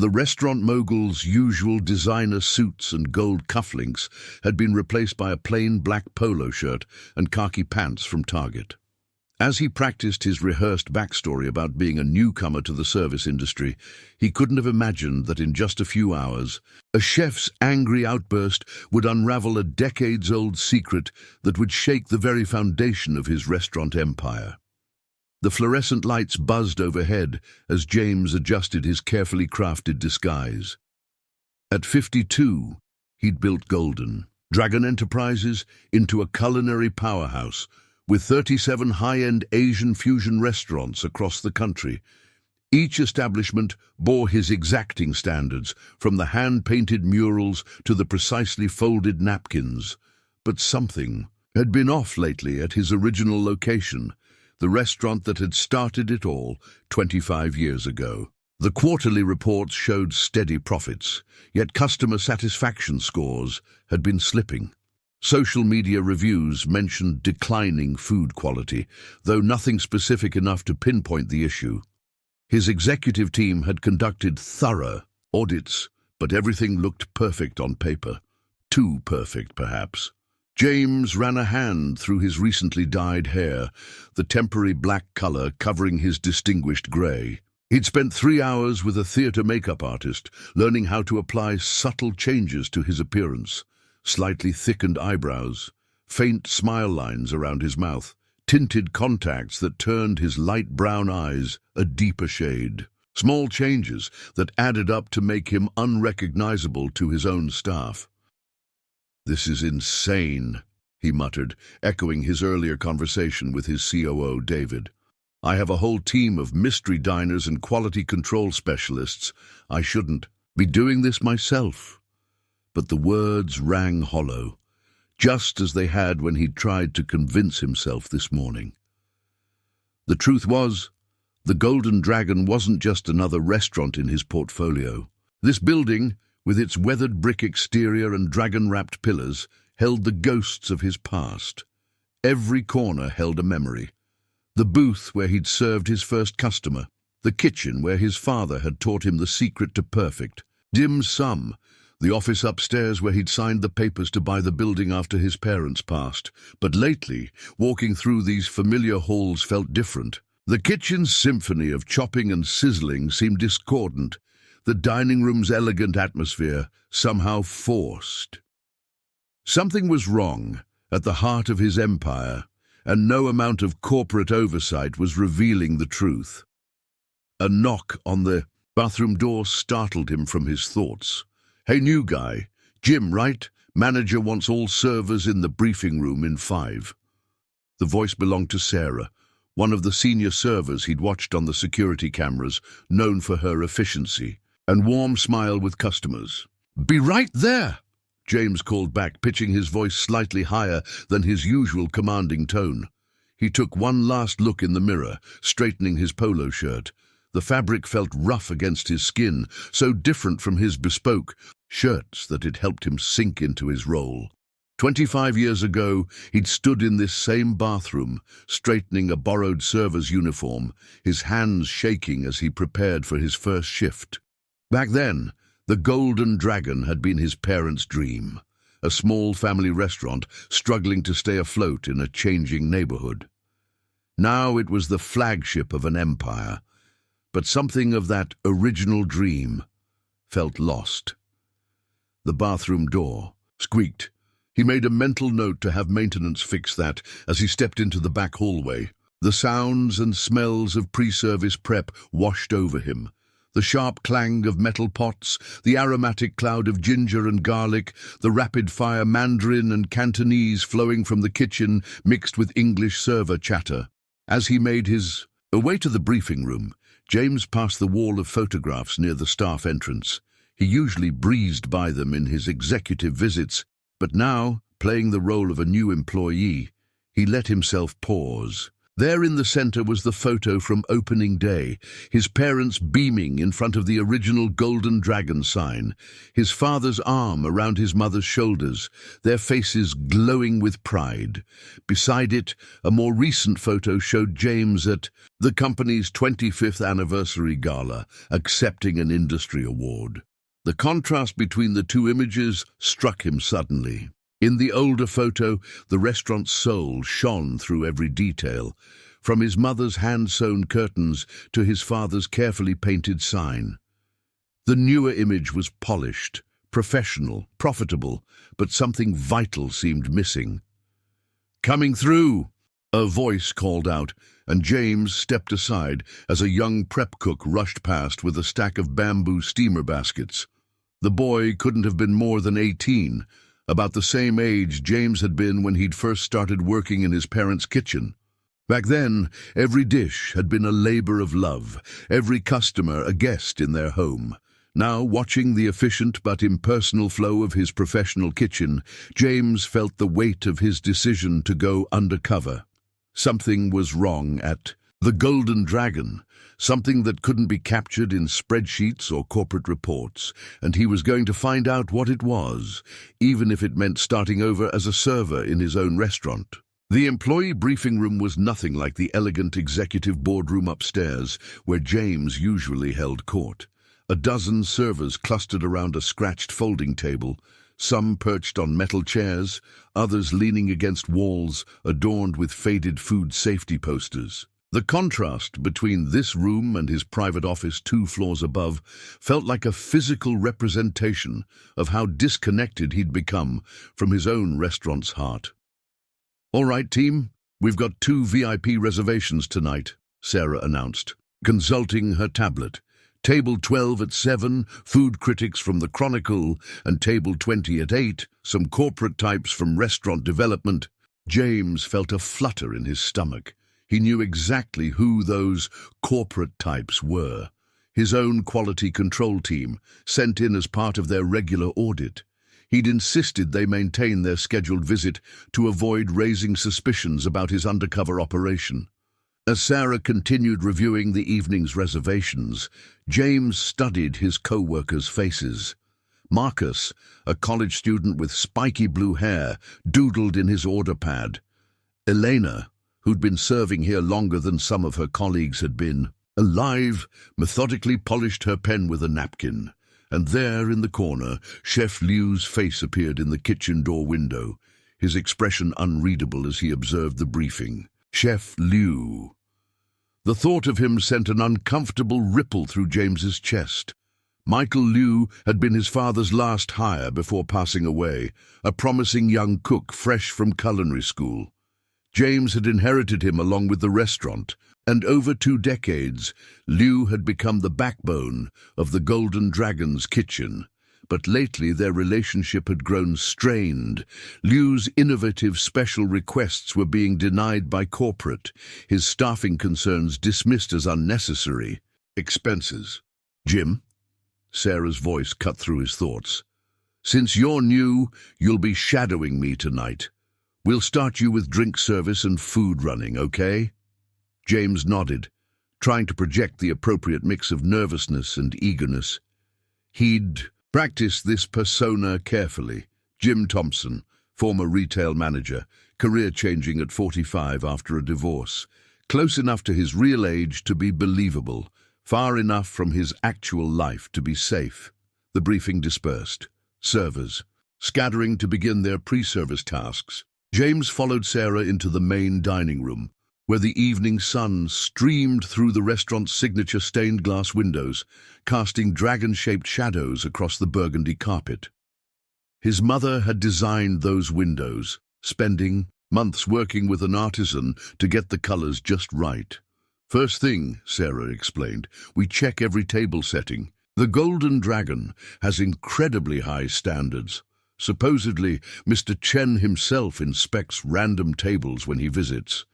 The restaurant mogul's usual designer suits and gold cufflinks had been replaced by a plain black polo shirt and khaki pants from Target. As he practiced his rehearsed backstory about being a newcomer to the service industry, he couldn't have imagined that in just a few hours, a chef's angry outburst would unravel a decades-old secret that would shake the very foundation of his restaurant empire. The fluorescent lights buzzed overhead as James adjusted his carefully crafted disguise. At 52, he'd built Golden Dragon Enterprises into a culinary powerhouse, with 37 high-end Asian fusion restaurants across the country. Each establishment bore his exacting standards, from the hand-painted murals to the precisely folded napkins. But something had been off lately at his original location, the restaurant that had started it all 25 years ago. The quarterly reports showed steady profits, yet customer satisfaction scores had been slipping. Social media reviews mentioned declining food quality, though nothing specific enough to pinpoint the issue. His executive team had conducted thorough audits, but everything looked perfect on paper. Too perfect, perhaps. James ran a hand through his recently dyed hair, the temporary black color covering his distinguished gray. He'd spent 3 hours with a theater makeup artist, learning how to apply subtle changes to his appearance. Slightly thickened eyebrows, faint smile lines around his mouth, tinted contacts that turned his light brown eyes a deeper shade. Small changes that added up to make him unrecognizable to his own staff. "This is insane," he muttered, echoing his earlier conversation with his COO, David. "I have a whole team of mystery diners and quality control specialists. I shouldn't be doing this myself." But the words rang hollow, just as they had when he'd tried to convince himself this morning. The truth was, the Golden Dragon wasn't just another restaurant in his portfolio. This building, with its weathered brick exterior and dragon-wrapped pillars, held the ghosts of his past. Every corner held a memory. The booth where he'd served his first customer, the kitchen where his father had taught him the secret to perfect, dim sum, the office upstairs where he'd signed the papers to buy the building after his parents passed. But lately, walking through these familiar halls felt different. The kitchen's symphony of chopping and sizzling seemed discordant, the dining room's elegant atmosphere somehow forced. Something was wrong at the heart of his empire, and no amount of corporate oversight was revealing the truth. A knock on the bathroom door startled him from his thoughts. "Hey, new guy. Jim, right? Manager wants all servers in the briefing room in 5. The voice belonged to Sarah, one of the senior servers he'd watched on the security cameras, known for her efficiency and warm smile with customers. "Be right there," James called back, pitching his voice slightly higher than his usual commanding tone. He took one last look in the mirror, straightening his polo shirt. The fabric felt rough against his skin, so different from his bespoke shirts that it helped him sink into his role. 25 years ago, he'd stood in this same bathroom, straightening a borrowed server's uniform, his hands shaking as he prepared for his first shift. Back then, the Golden Dragon had been his parents' dream, a small family restaurant struggling to stay afloat in a changing neighborhood. Now it was the flagship of an empire, but something of that original dream felt lost. The bathroom door squeaked. He made a mental note to have maintenance fix that as he stepped into the back hallway. The sounds and smells of pre-service prep washed over him. The sharp clang of metal pots, the aromatic cloud of ginger and garlic, the rapid-fire Mandarin and Cantonese flowing from the kitchen mixed with English server chatter. As he made his way to the briefing room, James passed the wall of photographs near the staff entrance. He usually breezed by them in his executive visits, but now, playing the role of a new employee, he let himself pause. There in the center was the photo from opening day, his parents beaming in front of the original Golden Dragon sign, his father's arm around his mother's shoulders, their faces glowing with pride. Beside it, a more recent photo showed James at the company's 25th anniversary gala, accepting an industry award. The contrast between the two images struck him suddenly. In the older photo, the restaurant's soul shone through every detail, from his mother's hand-sewn curtains to his father's carefully painted sign. The newer image was polished, professional, profitable, but something vital seemed missing. "Coming through!" a voice called out, and James stepped aside as a young prep cook rushed past with a stack of bamboo steamer baskets. The boy couldn't have been more than 18, about the same age James had been when he'd first started working in his parents' kitchen. Back then, every dish had been a labor of love, every customer a guest in their home. Now, watching the efficient but impersonal flow of his professional kitchen, James felt the weight of his decision to go undercover. Something was wrong at the Golden Dragon, something that couldn't be captured in spreadsheets or corporate reports, and he was going to find out what it was, even if it meant starting over as a server in his own restaurant. The employee briefing room was nothing like the elegant executive boardroom upstairs, where James usually held court. A dozen servers clustered around a scratched folding table, some perched on metal chairs, others leaning against walls adorned with faded food safety posters. The contrast between this room and his private office 2 floors above felt like a physical representation of how disconnected he'd become from his own restaurant's heart. "All right, team, we've got 2 VIP reservations tonight," Sarah announced, consulting her tablet. "Table 12 at 7, food critics from the Chronicle, and table 20 at 8, some corporate types from restaurant development." James felt a flutter in his stomach. He knew exactly who those corporate types were. His own quality control team, sent in as part of their regular audit. He'd insisted they maintain their scheduled visit to avoid raising suspicions about his undercover operation. As Sarah continued reviewing the evening's reservations, James studied his co-workers' faces. Marcus, a college student with spiky blue hair, doodled in his order pad. Elena, who'd been serving here longer than some of her colleagues had been, alive, methodically polished her pen with a napkin. And there in the corner, Chef Liu's face appeared in the kitchen door window, his expression unreadable as he observed the briefing. Chef Liu. The thought of him sent an uncomfortable ripple through James's chest. Michael Liu had been his father's last hire before passing away, a promising young cook fresh from culinary school. James had inherited him along with the restaurant, and over 2 decades, Liu had become the backbone of the Golden Dragon's kitchen. But lately their relationship had grown strained. Liu's innovative special requests were being denied by corporate, his staffing concerns dismissed as unnecessary. "Expenses. Jim?" Sarah's voice cut through his thoughts. "Since you're new, you'll be shadowing me tonight. We'll start you with drink service and food running, okay?" James nodded, trying to project the appropriate mix of nervousness and eagerness. He'd practiced this persona carefully. Jim Thompson, former retail manager, career-changing at 45 after a divorce. Close enough to his real age to be believable, far enough from his actual life to be safe. The briefing dispersed. Servers, scattering to begin their pre-service tasks. James followed Sarah into the main dining room, where the evening sun streamed through the restaurant's signature stained glass windows, casting dragon-shaped shadows across the burgundy carpet. His mother had designed those windows, spending months working with an artisan to get the colors just right. "First thing," Sarah explained, "we check every table setting. The Golden Dragon has incredibly high standards. Supposedly, Mr. Chen himself inspects random tables when he visits."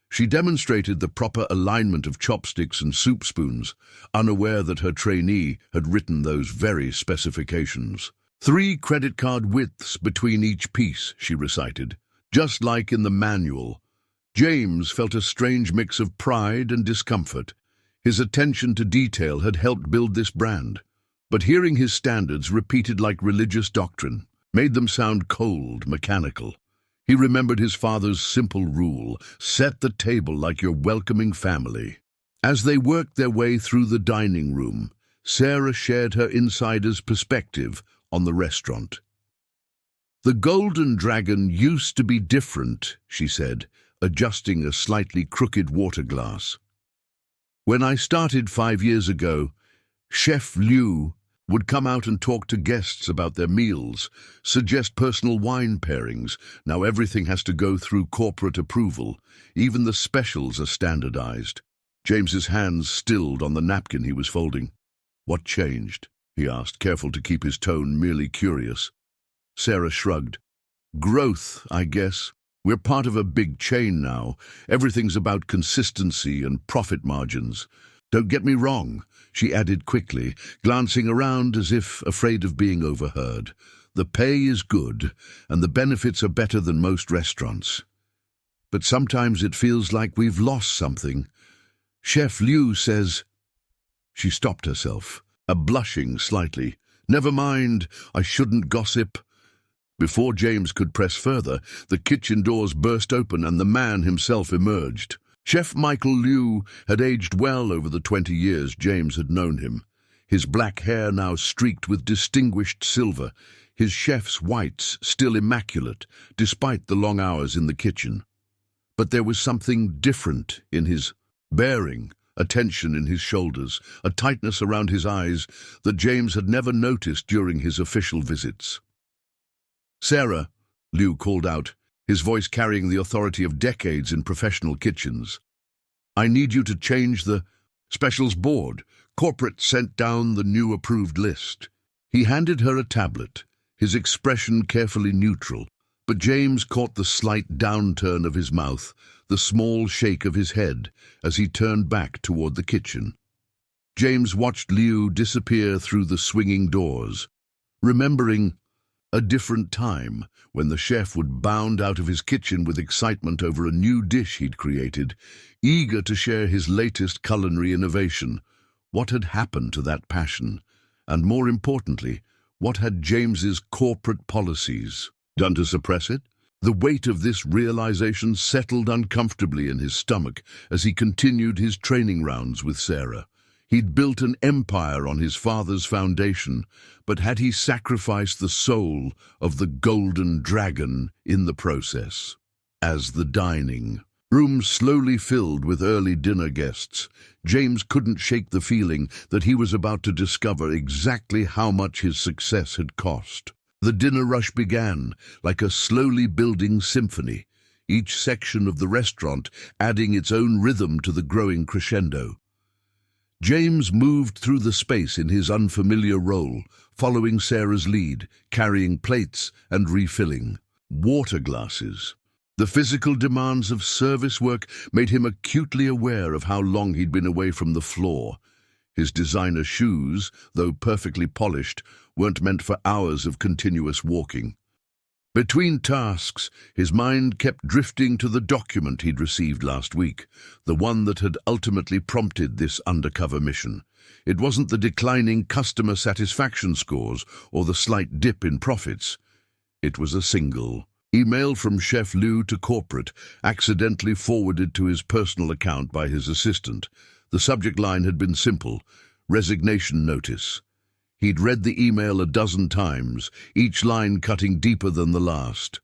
She demonstrated the proper alignment of chopsticks and soup spoons, unaware that her trainee had written those very specifications. 3 credit card widths between each piece, she recited, just like in the manual. James felt a strange mix of pride and discomfort. His attention to detail had helped build this brand, but hearing his standards repeated like religious doctrine made them sound cold, mechanical. He remembered his father's simple rule: set the table like you're welcoming family. As they worked their way through the dining room, Sarah shared her insider's perspective on the restaurant. "The Golden Dragon used to be different," she said, adjusting a slightly crooked water glass. "When I started 5 years ago, Chef Liu would come out and talk to guests about their meals, suggest personal wine pairings. Now everything has to go through corporate approval. Even the specials are standardized." James's hands stilled on the napkin he was folding. "What changed?" he asked, careful to keep his tone merely curious. Sarah shrugged. "Growth, I guess. We're part of a big chain now. Everything's about consistency and profit margins. Don't get me wrong," she added quickly, glancing around as if afraid of being overheard. "The pay is good, and the benefits are better than most restaurants. But sometimes it feels like we've lost something. Chef Liu says—" She stopped herself, blushing slightly. "Never mind, I shouldn't gossip." Before James could press further, the kitchen doors burst open and the man himself emerged. Chef Michael Liu had aged well over the 20 years James had known him. His black hair now streaked with distinguished silver, his chef's whites still immaculate, despite the long hours in the kitchen. But there was something different in his bearing, a tension in his shoulders, a tightness around his eyes that James had never noticed during his official visits. "Sarah," Liu called out, his voice carrying the authority of decades in professional kitchens. "I need you to change the specials board. Corporate sent down the new approved list." He handed her a tablet, his expression carefully neutral, but James caught the slight downturn of his mouth, the small shake of his head, as he turned back toward the kitchen. James watched Liu disappear through the swinging doors, remembering a different time when the chef would bound out of his kitchen with excitement over a new dish he'd created, eager to share his latest culinary innovation. What had happened to that passion? And more importantly, what had James's corporate policies done to suppress it? The weight of this realization settled uncomfortably in his stomach as he continued his training rounds with Sarah. He'd built an empire on his father's foundation, but had he sacrificed the soul of the Golden Dragon in the process? As the dining room slowly filled with early dinner guests, James couldn't shake the feeling that he was about to discover exactly how much his success had cost. The dinner rush began, like a slowly building symphony, each section of the restaurant adding its own rhythm to the growing crescendo. James moved through the space in his unfamiliar role, following Sarah's lead, carrying plates and refilling water glasses. The physical demands of service work made him acutely aware of how long he'd been away from the floor. His designer shoes, though perfectly polished, weren't meant for hours of continuous walking. Between tasks, his mind kept drifting to the document he'd received last week, the one that had ultimately prompted this undercover mission. It wasn't the declining customer satisfaction scores or the slight dip in profits. It was a single email from Chef Liu to corporate, accidentally forwarded to his personal account by his assistant. The subject line had been simple: resignation notice. He'd read the email a dozen times, each line cutting deeper than the last.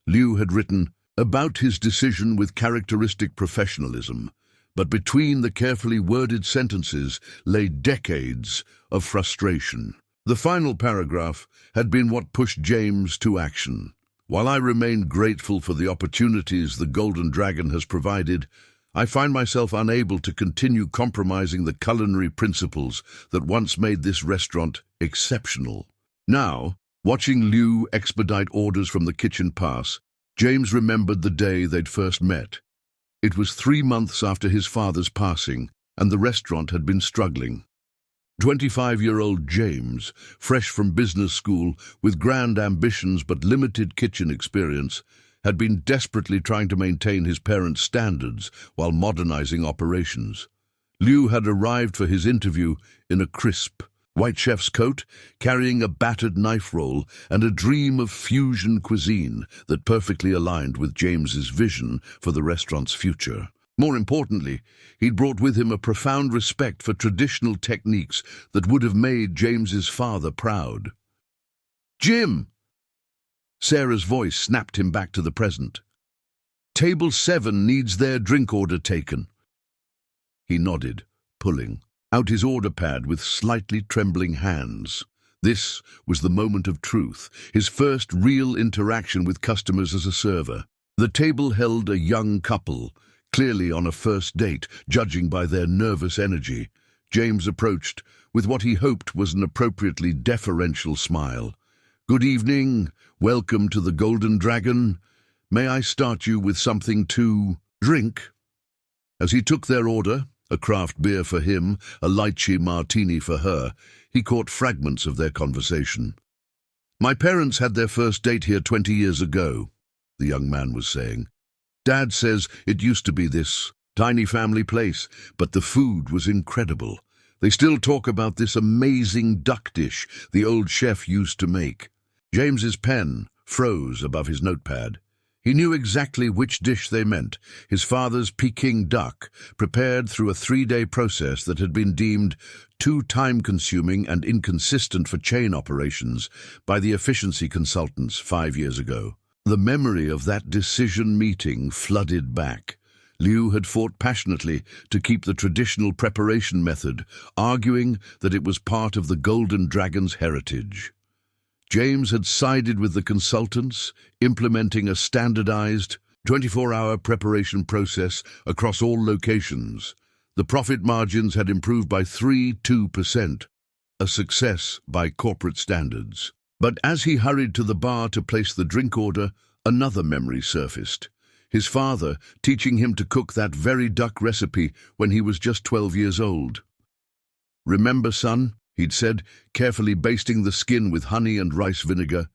Liu had written about his decision with characteristic professionalism, but between the carefully worded sentences lay decades of frustration. The final paragraph had been what pushed James to action. "While I remain grateful for the opportunities the Golden Dragon has provided, I find myself unable to continue compromising the culinary principles that once made this restaurant exceptional." Now, watching Liu expedite orders from the kitchen pass, James remembered the day they'd first met. It was 3 months after his father's passing, and the restaurant had been struggling. 25-year-old James, fresh from business school, with grand ambitions but limited kitchen experience, had been desperately trying to maintain his parents' standards while modernizing operations. Liu had arrived for his interview in a crisp, white chef's coat, carrying a battered knife roll and a dream of fusion cuisine that perfectly aligned with James's vision for the restaurant's future. More importantly, he'd brought with him a profound respect for traditional techniques that would have made James's father proud. "Jim!" Sarah's voice snapped him back to the present. "Table 7 needs their drink order taken." He nodded, pulling out his order pad with slightly trembling hands. This was the moment of truth, his first real interaction with customers as a server. The table held a young couple, clearly on a first date, judging by their nervous energy. James approached with what he hoped was an appropriately deferential smile. "Good evening. Welcome to the Golden Dragon. May I start you with something to drink?" As he took their order, a craft beer for him, a lychee martini for her, he caught fragments of their conversation. "My parents had their first date here 20 years ago," the young man was saying. "Dad says it used to be this tiny family place, but the food was incredible. They still talk about this amazing duck dish the old chef used to make." James's pen froze above his notepad. He knew exactly which dish they meant, his father's Peking duck, prepared through a 3-day process that had been deemed too time-consuming and inconsistent for chain operations by the efficiency consultants 5 years ago. The memory of that decision meeting flooded back. Liu had fought passionately to keep the traditional preparation method, arguing that it was part of the Golden Dragon's heritage. James had sided with the consultants, implementing a standardized 24-hour preparation process across all locations. The profit margins had improved by 3-2%, a success by corporate standards. But as he hurried to the bar to place the drink order, another memory surfaced. His father teaching him to cook that very duck recipe when he was just 12 years old. "Remember, son," he'd said, carefully basting the skin with honey and rice vinegar,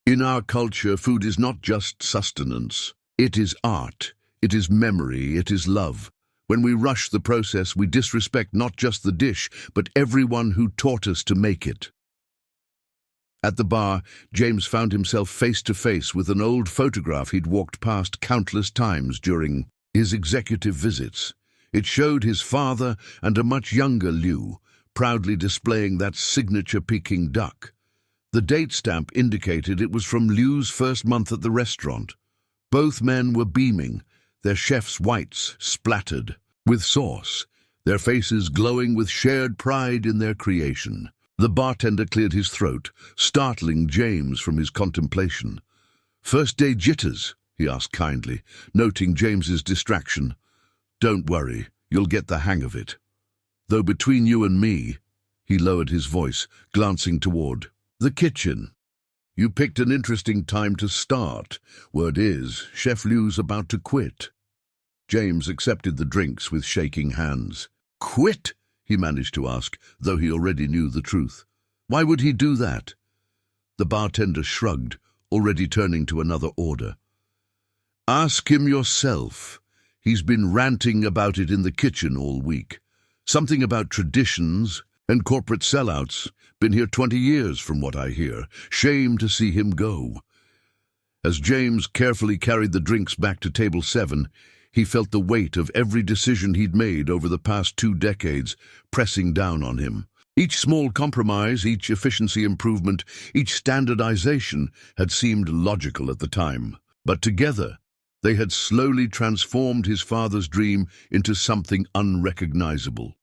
"in our culture, food is not just sustenance. It is art, it is memory, it is love. When we rush the process, we disrespect not just the dish, but everyone who taught us to make it." At the bar, James found himself face to face with an old photograph he'd walked past countless times during his executive visits. It showed his father and a much younger Liu, proudly displaying that signature Peking duck. The date stamp indicated it was from Liu's first month at the restaurant. Both men were beaming, their chef's whites splattered with sauce, their faces glowing with shared pride in their creation. The bartender cleared his throat, startling James from his contemplation. "First day jitters?" he asked kindly, noting James's distraction. "Don't worry, you'll get the hang of it. Though between you and me," he lowered his voice, glancing toward the kitchen, "you picked an interesting time to start. Word is, Chef Liu's about to quit." James accepted the drinks with shaking hands. "Quit?" he managed to ask, though he already knew the truth. "Why would he do that?" The bartender shrugged, already turning to another order. "Ask him yourself. He's been ranting about it in the kitchen all week. Something about traditions and corporate sellouts. Been here 20 years from what I hear. Shame to see him go." As James carefully carried the drinks back to table 7, he felt the weight of every decision he'd made over the past 2 decades pressing down on him. Each small compromise, each efficiency improvement, each standardization had seemed logical at the time. But together, they had slowly transformed his father's dream into something unrecognizable.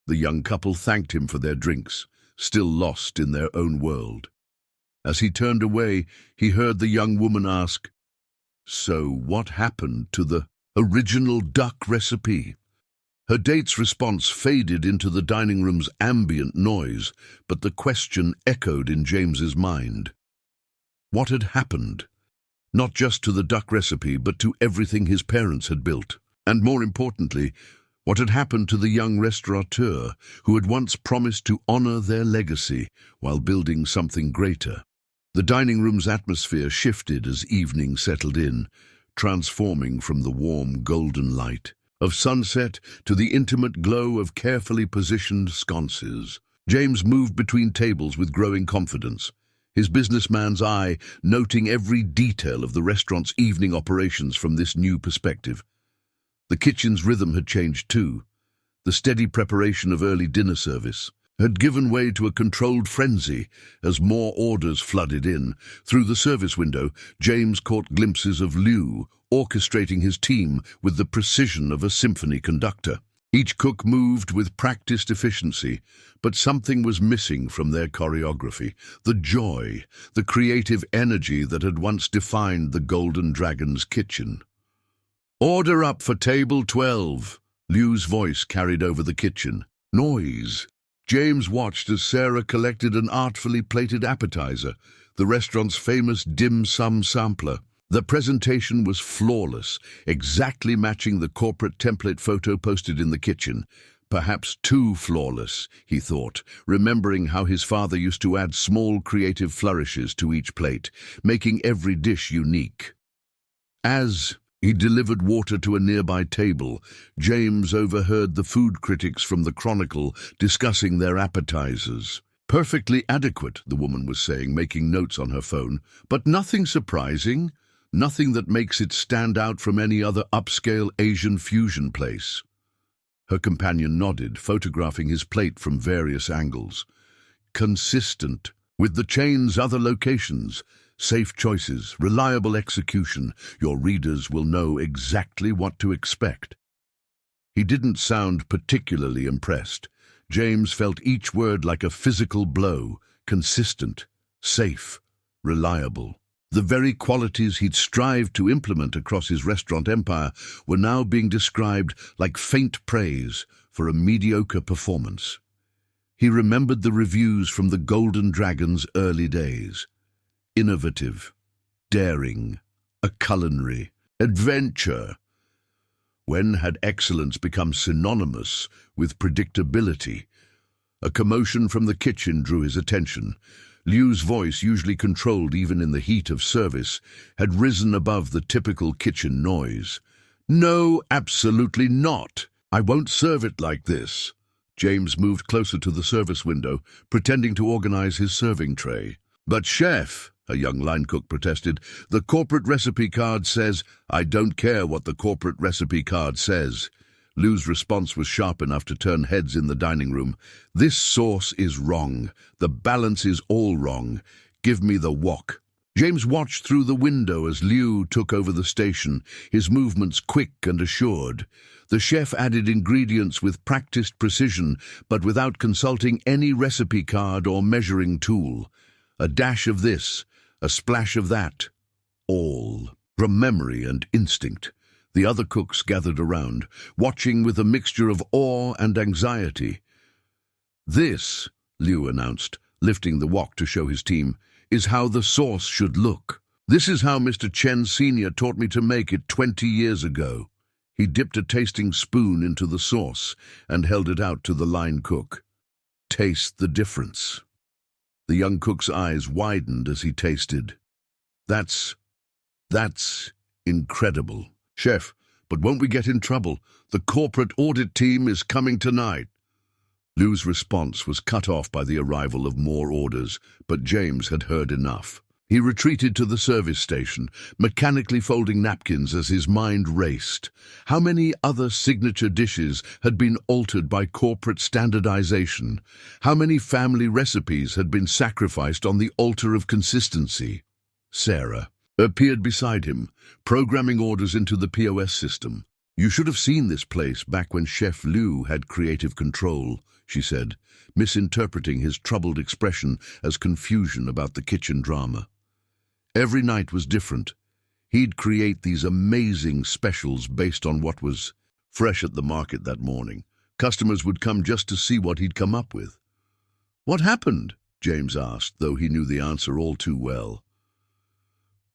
The young couple thanked him for their drinks, still lost in their own world. As he turned away, he heard the young woman ask, "So what happened to the original duck recipe?" Her date's response faded into the dining room's ambient noise, but the question echoed in James's mind. What had happened? Not just to the duck recipe, but to everything his parents had built. And more importantly, what had happened to the young restaurateur who had once promised to honor their legacy while building something greater. The dining room's atmosphere shifted as evening settled in, transforming from the warm golden light of sunset to the intimate glow of carefully positioned sconces. James moved between tables with growing confidence, his businessman's eye noting every detail of the restaurant's evening operations from this new perspective. The kitchen's rhythm had changed too. The steady preparation of early dinner service had given way to a controlled frenzy as more orders flooded in. Through the service window, James caught glimpses of Liu orchestrating his team with the precision of a symphony conductor. Each cook moved with practiced efficiency, but something was missing from their choreography. The joy, the creative energy that had once defined the Golden Dragon's kitchen. "Order up for table 12. Liu's voice carried over the kitchen. Noise. James watched as Sarah collected an artfully plated appetizer, the restaurant's famous dim sum sampler. The presentation was flawless, exactly matching the corporate template photo posted in the kitchen. Perhaps too flawless, he thought, remembering how his father used to add small creative flourishes to each plate, making every dish unique. As he delivered water to a nearby table, James overheard the food critics from the Chronicle discussing their appetizers. "Perfectly adequate," the woman was saying, making notes on her phone, "but nothing surprising. Nothing that makes it stand out from any other upscale Asian fusion place." Her companion nodded, photographing his plate from various angles. "Consistent with the chain's other locations. Safe choices, reliable execution. Your readers will know exactly what to expect." He didn't sound particularly impressed. James felt each word like a physical blow. Consistent, safe, reliable. The very qualities he'd strived to implement across his restaurant empire were now being described like faint praise for a mediocre performance. He remembered the reviews from the Golden Dragon's early days. Innovative, daring, a culinary, adventure. When had excellence become synonymous with predictability? A commotion from the kitchen drew his attention. Liu's voice, usually controlled even in the heat of service, had risen above the typical kitchen noise. "No, absolutely not. I won't serve it like this." James moved closer to the service window, pretending to organize his serving tray. "But chef," a young line cook protested, "the corporate recipe card says—" "I don't care what the corporate recipe card says." Liu's response was sharp enough to turn heads in the dining room. "This sauce is wrong. The balance is all wrong. Give me the wok." James watched through the window as Liu took over the station, his movements quick and assured. The chef added ingredients with practiced precision, but without consulting any recipe card or measuring tool. A dash of this, a splash of that. All from memory and instinct. The other cooks gathered around, watching with a mixture of awe and anxiety. "This," Liu announced, lifting the wok to show his team, "is how the sauce should look. This is how Mr. Chen Sr. taught me to make it 20 years ago." He dipped a tasting spoon into the sauce and held it out to the line cook. "Taste the difference." The young cook's eyes widened as he tasted. That's incredible." "Chef, but won't we get in trouble? The corporate audit team is coming tonight." Liu's response was cut off by the arrival of more orders, but James had heard enough. He retreated to the service station, mechanically folding napkins as his mind raced. How many other signature dishes had been altered by corporate standardization? How many family recipes had been sacrificed on the altar of consistency? Sarah appeared beside him, programming orders into the POS system. "You should have seen this place back when Chef Liu had creative control," she said, misinterpreting his troubled expression as confusion about the kitchen drama. Every night was different. He'd create these amazing specials based on what was fresh at the market that morning. Customers would come just to see what he'd come up with. "What happened?" James asked, though he knew the answer all too well.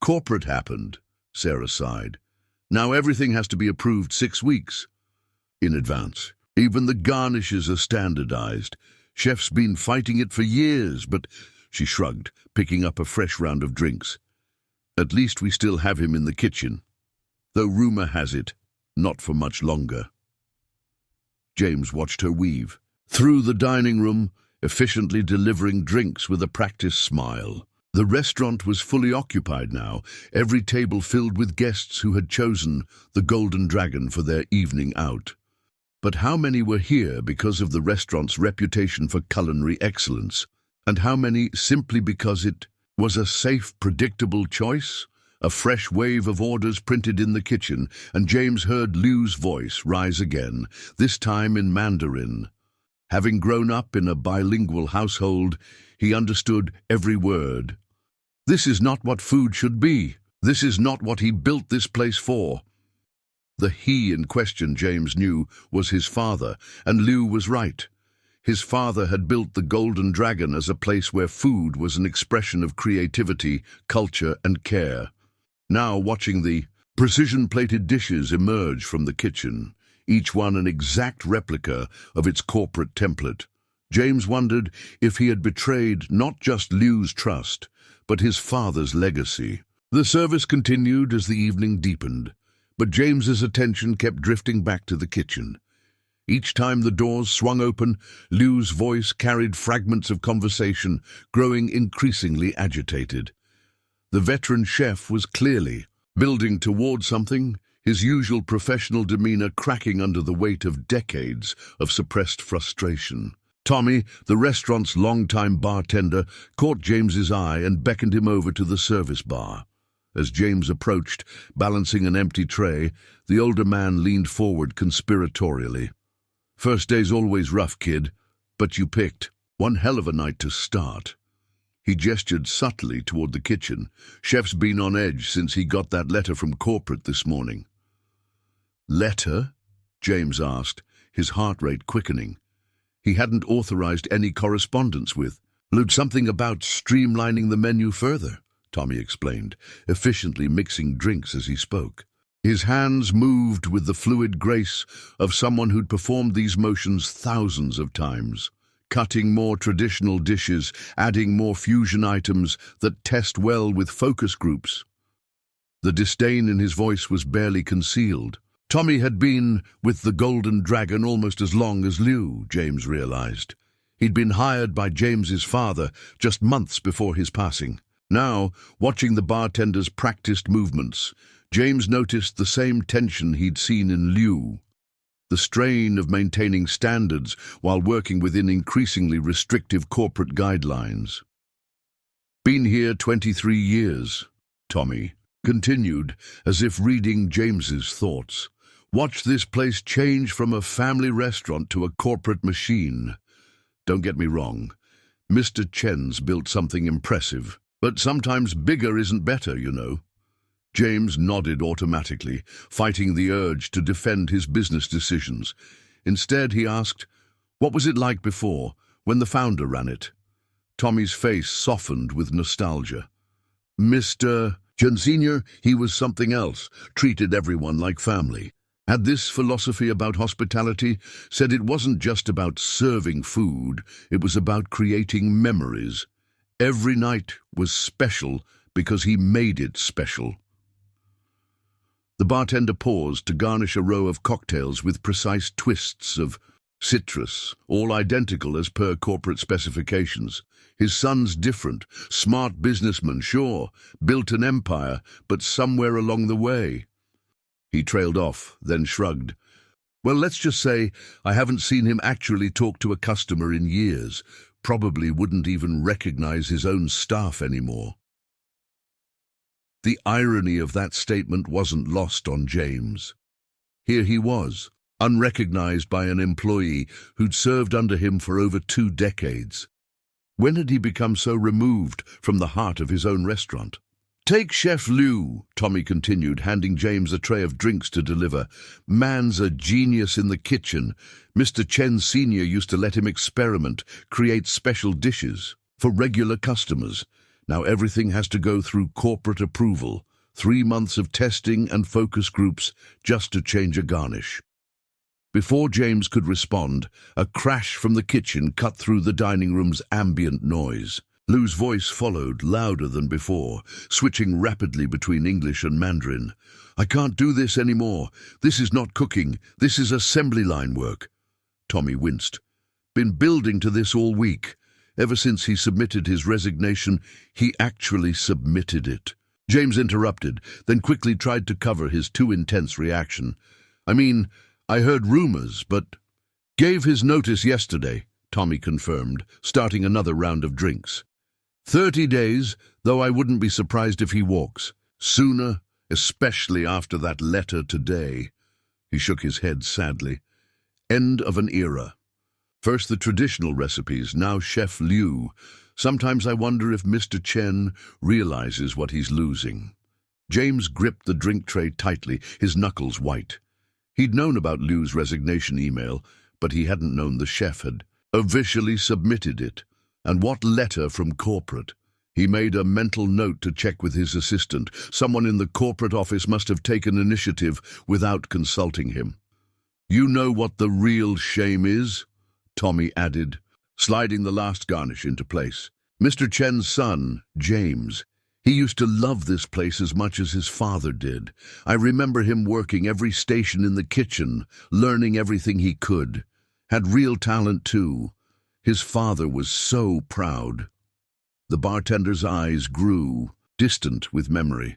"Corporate happened," Sarah sighed. "Now everything has to be approved 6 weeks in advance. Even the garnishes are standardized. Chef's been fighting it for years, but..." she shrugged, picking up a fresh round of drinks. At least we still have him in the kitchen. Though rumor has it, not for much longer. James watched her weave through the dining room, efficiently delivering drinks with a practiced smile. The restaurant was fully occupied now, every table filled with guests who had chosen the Golden Dragon for their evening out. But how many were here because of the restaurant's reputation for culinary excellence? And how many simply because it was a safe, predictable choice? A fresh wave of orders printed in the kitchen, and James heard Liu's voice rise again, this time in Mandarin. Having grown up in a bilingual household, he understood every word. This is not what food should be. This is not what he built this place for. The he in question, James knew, was his father, and Liu was right. His father had built the Golden Dragon as a place where food was an expression of creativity, culture, and care. Now, watching the precision-plated dishes emerge from the kitchen, each one an exact replica of its corporate template, James wondered if he had betrayed not just Liu's trust, but his father's legacy. The service continued as the evening deepened, but James's attention kept drifting back to the kitchen. Each time the doors swung open, Liu's voice carried fragments of conversation, growing increasingly agitated. The veteran chef was clearly building toward something, his usual professional demeanor cracking under the weight of decades of suppressed frustration. Tommy, the restaurant's longtime bartender, caught James's eye and beckoned him over to the service bar. As James approached, balancing an empty tray, the older man leaned forward conspiratorially. "First day's always rough, kid, but you picked one hell of a night to start." He gestured subtly toward the kitchen. "Chef's been on edge since he got that letter from corporate this morning." "Letter?" James asked, his heart rate quickening. He hadn't authorized any correspondence with Lude. "Something about streamlining the menu further," Tommy explained, efficiently mixing drinks as he spoke. His hands moved with the fluid grace of someone who'd performed these motions thousands of times. Cutting more traditional dishes, adding more fusion items that test well with focus groups. The disdain in his voice was barely concealed. Tommy had been with the Golden Dragon almost as long as Liu, James realized. He'd been hired by James's father just months before his passing. Now, watching the bartender's practiced movements, James noticed the same tension he'd seen in Liu. The strain of maintaining standards while working within increasingly restrictive corporate guidelines. "Been here 23 years, Tommy continued, as if reading James's thoughts. "Watch this place change from a family restaurant to a corporate machine. Don't get me wrong, Mr. Chen's built something impressive, but sometimes bigger isn't better, you know." James nodded automatically, fighting the urge to defend his business decisions. Instead, he asked, "What was it like before, when the founder ran it?" Tommy's face softened with nostalgia. "Mr. Chen Sr., he was something else, treated everyone like family. Had this philosophy about hospitality, said it wasn't just about serving food, it was about creating memories. Every night was special because he made it special." The bartender paused to garnish a row of cocktails with precise twists of citrus, all identical as per corporate specifications. His son's different, smart businessman, sure, built an empire, but somewhere along the way. He trailed off, then shrugged. "Well, let's just say I haven't seen him actually talk to a customer in years. Probably wouldn't even recognize his own staff anymore." The irony of that statement wasn't lost on James. Here he was, unrecognized by an employee who'd served under him for over 2 decades. When had he become so removed from the heart of his own restaurant? "Take Chef Liu," Tommy continued, handing James a tray of drinks to deliver. "Man's a genius in the kitchen. Mr. Chen Sr. used to let him experiment, create special dishes for regular customers. Now everything has to go through corporate approval, 3 months of testing and focus groups just to change a garnish." Before James could respond, a crash from the kitchen cut through the dining room's ambient noise. Lou's voice followed, louder than before, switching rapidly between English and Mandarin. "I can't do this anymore. This is not cooking. This is assembly line work." Tommy winced. "Been building to this all week. Ever since he submitted his resignation, he actually submitted it." James interrupted, then quickly tried to cover his too intense reaction. "I mean, I heard rumors, but—" "Gave his notice yesterday," Tommy confirmed, starting another round of drinks. 30 days, though I wouldn't be surprised if he walks. Sooner, especially after that letter today." He shook his head sadly. "End of an era. First the traditional recipes, now Chef Liu. Sometimes I wonder if Mr. Chen realizes what he's losing." James gripped the drink tray tightly, his knuckles white. He'd known about Liu's resignation email, but he hadn't known the chef had officially submitted it. And what letter from corporate? He made a mental note to check with his assistant. Someone in the corporate office must have taken initiative without consulting him. "You know what the real shame is?" Tommy added, sliding the last garnish into place. "Mr. Chen's son, James. He used to love this place as much as his father did. I remember him working every station in the kitchen, learning everything he could. Had real talent, too. His father was so proud." The bartender's eyes grew, distant with memory.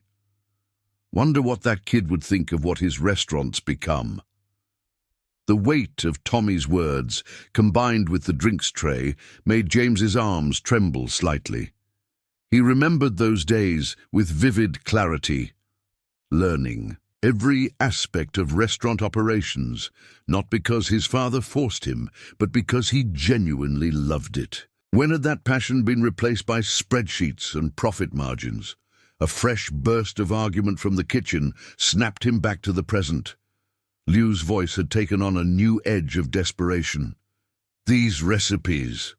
"Wonder what that kid would think of what his restaurant's become." The weight of Tommy's words, combined with the drinks tray, made James's arms tremble slightly. He remembered those days with vivid clarity. Learning every aspect of restaurant operations, not because his father forced him, but because he genuinely loved it. When had that passion been replaced by spreadsheets and profit margins? A fresh burst of argument from the kitchen snapped him back to the present. Liu's voice had taken on a new edge of desperation. "These recipes,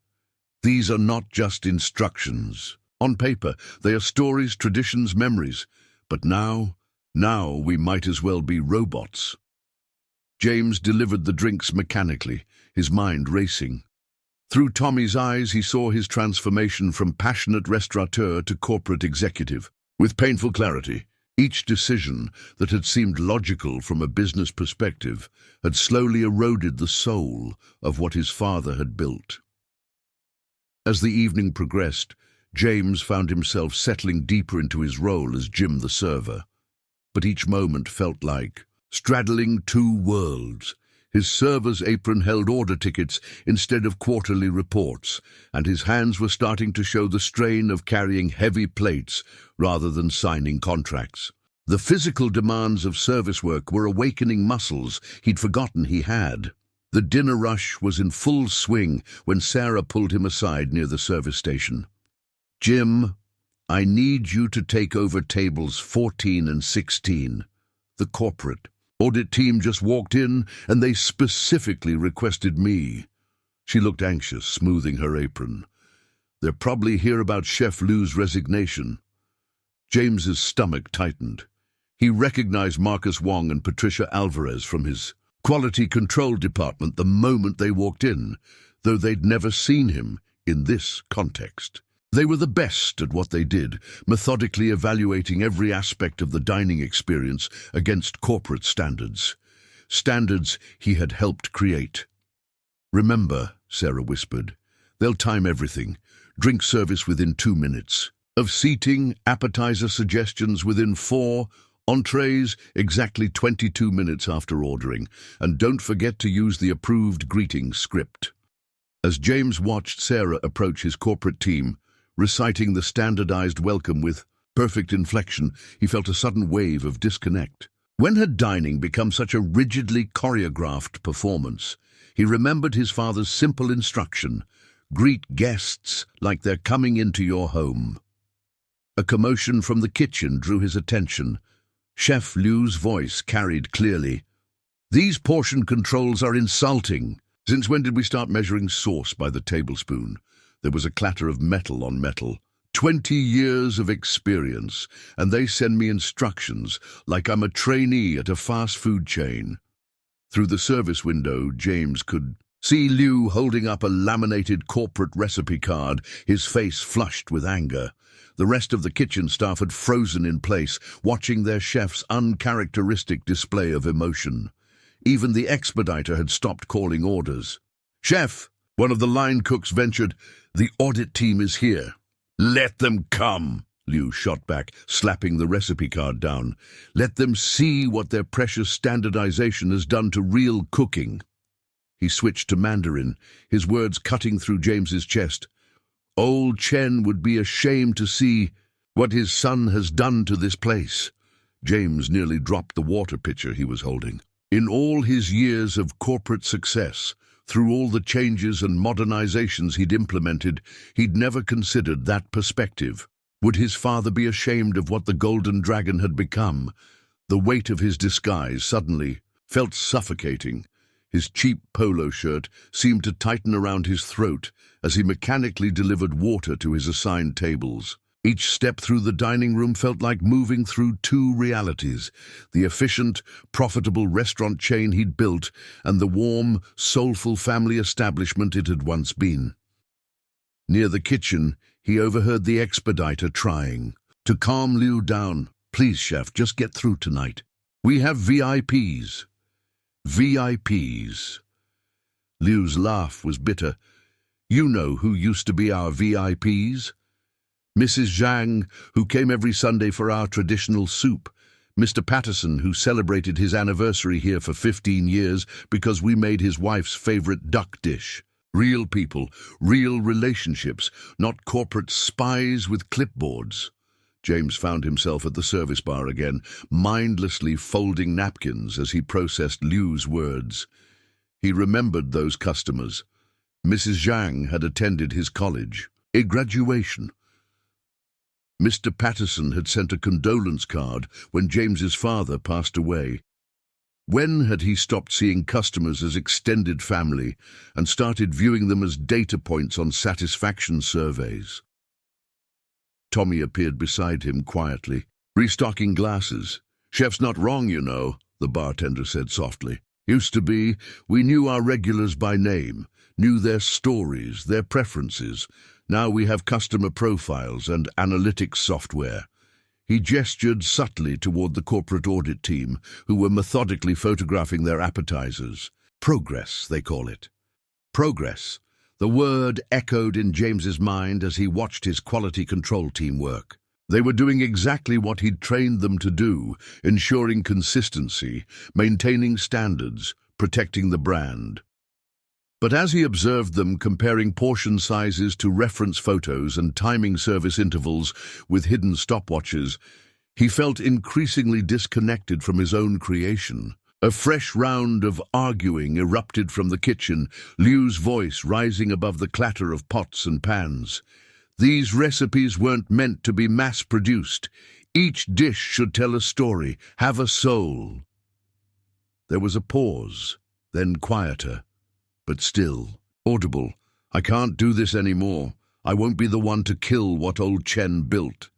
these are not just instructions. On paper, they are stories, traditions, memories. But now we might as well be robots." James delivered the drinks mechanically, his mind racing. Through Tommy's eyes, he saw his transformation from passionate restaurateur to corporate executive. With painful clarity, each decision that had seemed logical from a business perspective had slowly eroded the soul of what his father had built. As the evening progressed, James found himself settling deeper into his role as Jim the server. But each moment felt like straddling two worlds. His server's apron held order tickets instead of quarterly reports, and his hands were starting to show the strain of carrying heavy plates rather than signing contracts. The physical demands of service work were awakening muscles he'd forgotten he had. The dinner rush was in full swing when Sarah pulled him aside near the service station. "Jim, I need you to take over tables 14 and 16. The corporate audit team just walked in, and they specifically requested me." She looked anxious, smoothing her apron. "They're probably here about Chef Liu's resignation." James's stomach tightened. He recognized Marcus Wong and Patricia Alvarez from his quality control department the moment they walked in, though they'd never seen him in this context. They were the best at what they did, methodically evaluating every aspect of the dining experience against corporate standards. Standards he had helped create. "Remember," Sarah whispered, "they'll time everything. Drink service within 2 minutes. Of seating, appetizer suggestions within 4, entrees exactly 22 minutes after ordering. And don't forget to use the approved greeting script." As James watched Sarah approach his corporate team, reciting the standardized welcome with perfect inflection, he felt a sudden wave of disconnect. When had dining become such a rigidly choreographed performance? He remembered his father's simple instruction: greet guests like they're coming into your home. A commotion from the kitchen drew his attention. Chef Liu's voice carried clearly. "These portion controls are insulting. Since when did we start measuring sauce by the tablespoon?" There was a clatter of metal on metal. 20 years of experience, and they send me instructions like I'm a trainee at a fast food chain. Through the service window, James could See Liu holding up a laminated corporate recipe card, his face flushed with anger. The rest of the kitchen staff had frozen in place, watching their chef's uncharacteristic display of emotion. Even the expediter had stopped calling orders. "Chef," one of the line cooks ventured, "the audit team is here." "Let them come," Liu shot back, slapping the recipe card down. "Let them see what their precious standardization has done to real cooking." He switched to Mandarin, his words cutting through James's chest. "Old Chen would be ashamed to see what his son has done to this place." James nearly dropped the water pitcher he was holding. In all his years of corporate success, through all the changes and modernizations he'd implemented, he'd never considered that perspective. Would his father be ashamed of what the Golden Dragon had become? The weight of his disguise suddenly felt suffocating. His cheap polo shirt seemed to tighten around his throat as he mechanically delivered water to his assigned tables. Each step through the dining room felt like moving through two realities: the efficient, profitable restaurant chain he'd built and the warm, soulful family establishment it had once been. Near the kitchen, he overheard the expediter trying to calm Liu down. "Please, chef, just get through tonight. We have VIPs." VIPs. Liu's laugh was bitter. "You know who used to be our VIPs? Mrs. Zhang, who came every Sunday for our traditional soup. Mr. Patterson, who celebrated his anniversary here for 15 years because we made his wife's favorite duck dish. Real people, real relationships, not corporate spies with clipboards." James found himself at the service bar again, mindlessly folding napkins as he processed Liu's words. He remembered those customers. Mrs. Zhang had attended his college, a graduation. Mr. Patterson had sent a condolence card when James's father passed away. When had he stopped seeing customers as extended family and started viewing them as data points on satisfaction surveys? Tommy appeared beside him quietly, restocking glasses. "Chef's not wrong, you know," the bartender said softly. "Used to be, we knew our regulars by name, knew their stories, their preferences. Now we have customer profiles and analytics software." He gestured subtly toward the corporate audit team, who were methodically photographing their appetizers. "Progress, they call it." Progress. The word echoed in James's mind as he watched his quality control team work. They were doing exactly what he'd trained them to do, ensuring consistency, maintaining standards, protecting the brand. But as he observed them comparing portion sizes to reference photos and timing service intervals with hidden stopwatches, he felt increasingly disconnected from his own creation. A fresh round of arguing erupted from the kitchen, Liu's voice rising above the clatter of pots and pans. These recipes weren't meant to be mass-produced. Each dish should tell a story, have a soul. There was a pause, then quieter, but still audible. "I can't do this anymore. I won't be the one to kill what old Chen built."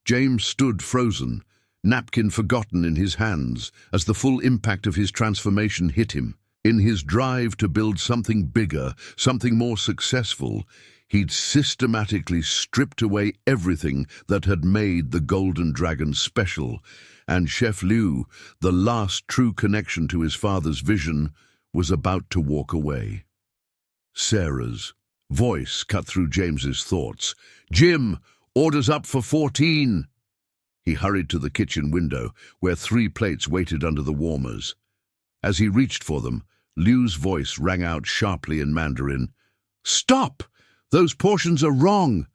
James stood frozen, napkin forgotten in his hands, as the full impact of his transformation hit him. In his drive to build something bigger, something more successful, he'd systematically stripped away everything that had made the Golden Dragon special, and Chef Liu, the last true connection to his father's vision, was about to walk away. Sarah's voice cut through James's thoughts. "Jim, orders up for 14. He hurried to the kitchen window, where 3 plates waited under the warmers. As he reached for them, Liu's voice rang out sharply in Mandarin. "Stop! Those portions are wrong!"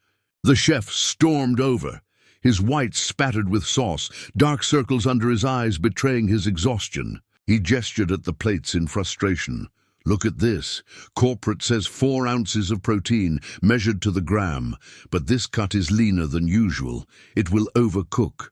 The chef stormed over, his whites spattered with sauce, dark circles under his eyes betraying his exhaustion. He gestured at the plates in frustration. "Look at this. Corporate says 4 ounces of protein, measured to the gram, but this cut is leaner than usual. It will overcook.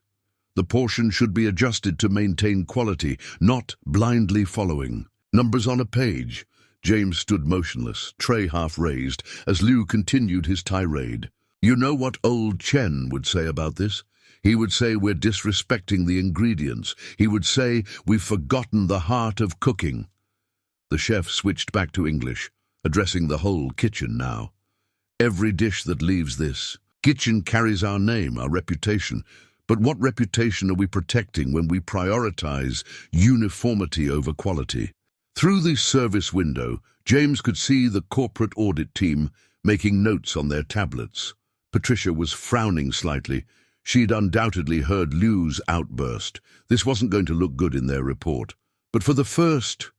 The portion should be adjusted to maintain quality, not blindly following. Numbers on a page." James stood motionless, tray half raised, as Liu continued his tirade. "You know what old Chen would say about this? He would say we're disrespecting the ingredients. He would say we've forgotten the heart of cooking." The chef switched back to English, addressing the whole kitchen now. Every dish that leaves this kitchen carries our name, our reputation. But what reputation are we protecting when we prioritize uniformity over quality? Through the service window, James could see the corporate audit team making notes on their tablets. Patricia was frowning slightly. She'd undoubtedly heard Liu's outburst. This wasn't going to look good in their report. But for the first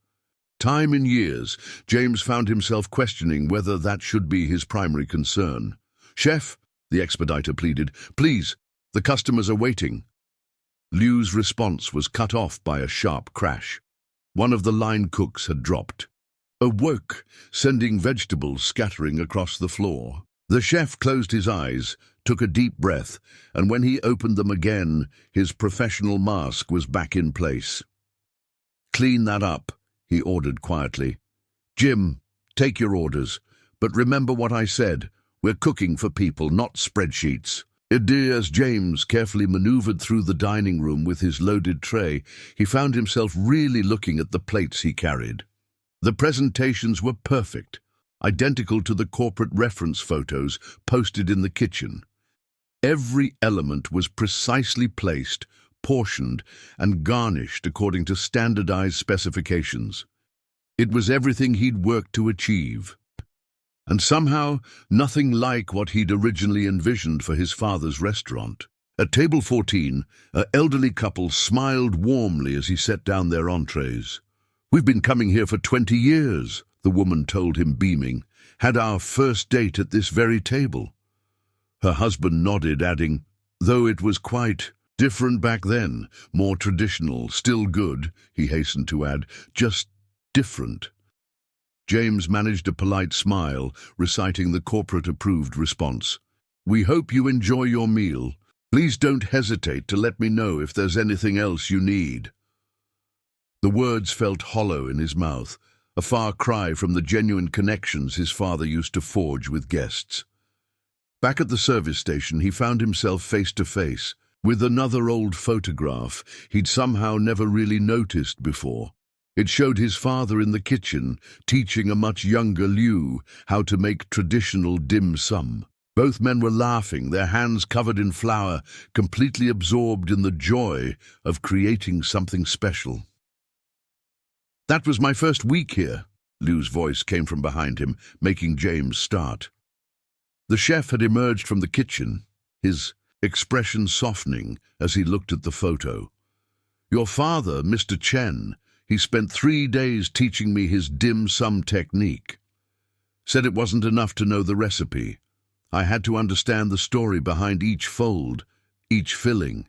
time in years, James found himself questioning whether that should be his primary concern. "Chef," the expediter pleaded, "please, the customers are waiting." Liu's response was cut off by a sharp crash. One of the line cooks had dropped. Awoke, sending vegetables scattering across the floor. The chef closed his eyes, took a deep breath, and when he opened them again, his professional mask was back in place. "Clean that up," he ordered quietly. "Jim, take your orders, but remember what I said. We're cooking for people, not spreadsheets." As James carefully maneuvered through the dining room with his loaded tray, he found himself really looking at the plates he carried. The presentations were perfect, identical to the corporate reference photos posted in the kitchen. Every element was precisely placed, portioned, and garnished according to standardized specifications. It was everything he'd worked to achieve. And somehow, nothing like what he'd originally envisioned for his father's restaurant. At table 14, an elderly couple smiled warmly as he set down their entrees. "We've been coming here for 20 years, the woman told him, beaming. "Had our first date at this very table." Her husband nodded, adding, "Though it was quite different back then, more traditional, still good," he hastened to add, "just different." James managed a polite smile, reciting the corporate-approved response. "We hope you enjoy your meal. Please don't hesitate to let me know if there's anything else you need." The words felt hollow in his mouth, a far cry from the genuine connections his father used to forge with guests. Back at the service station, he found himself face to face with another old photograph he'd somehow never really noticed before. It showed his father in the kitchen, teaching a much younger Liu how to make traditional dim sum. Both men were laughing, their hands covered in flour, completely absorbed in the joy of creating something special. "That was my first week here," Liu's voice came from behind him, making James start. The chef had emerged from the kitchen, his expression softening as he looked at the photo. "Your father, Mr. Chen, he spent 3 days teaching me his dim sum technique. Said it wasn't enough to know the recipe. I had to understand the story behind each fold, each filling.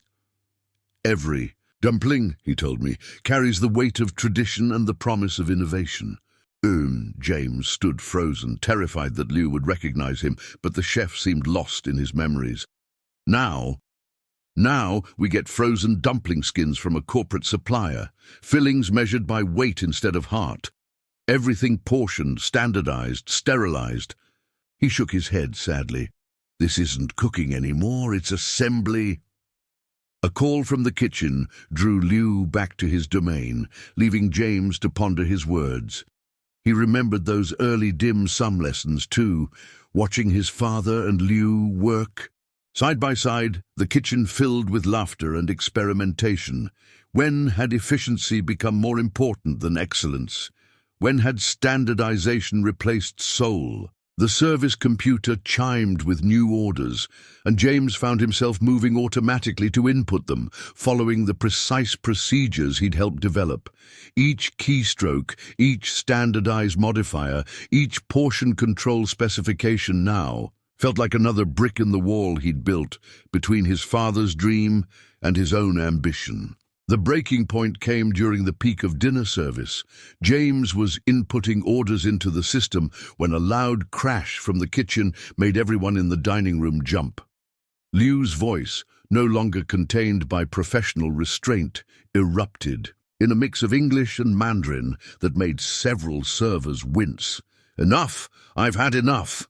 Every dumpling, he told me, carries the weight of tradition and the promise of innovation." James stood frozen, terrified that Liu would recognize him, but the chef seemed lost in his memories. Now we get frozen dumpling skins from a corporate supplier, fillings measured by weight instead of heart. Everything portioned, standardized, sterilized. He shook his head sadly. "This isn't cooking anymore, it's assembly." A call from the kitchen drew Liu back to his domain, leaving James to ponder his words. He remembered those early dim sum lessons too, watching his father and Liu work. Side by side, the kitchen filled with laughter and experimentation. When had efficiency become more important than excellence? When had standardization replaced soul? The service computer chimed with new orders, and James found himself moving automatically to input them, following the precise procedures he'd helped develop. Each keystroke, each standardized modifier, each portion control specification now felt like another brick in the wall he'd built between his father's dream and his own ambition. The breaking point came during the peak of dinner service. James was inputting orders into the system when a loud crash from the kitchen made everyone in the dining room jump. Liu's voice, no longer contained by professional restraint, erupted in a mix of English and Mandarin that made several servers wince. "Enough! I've had enough!"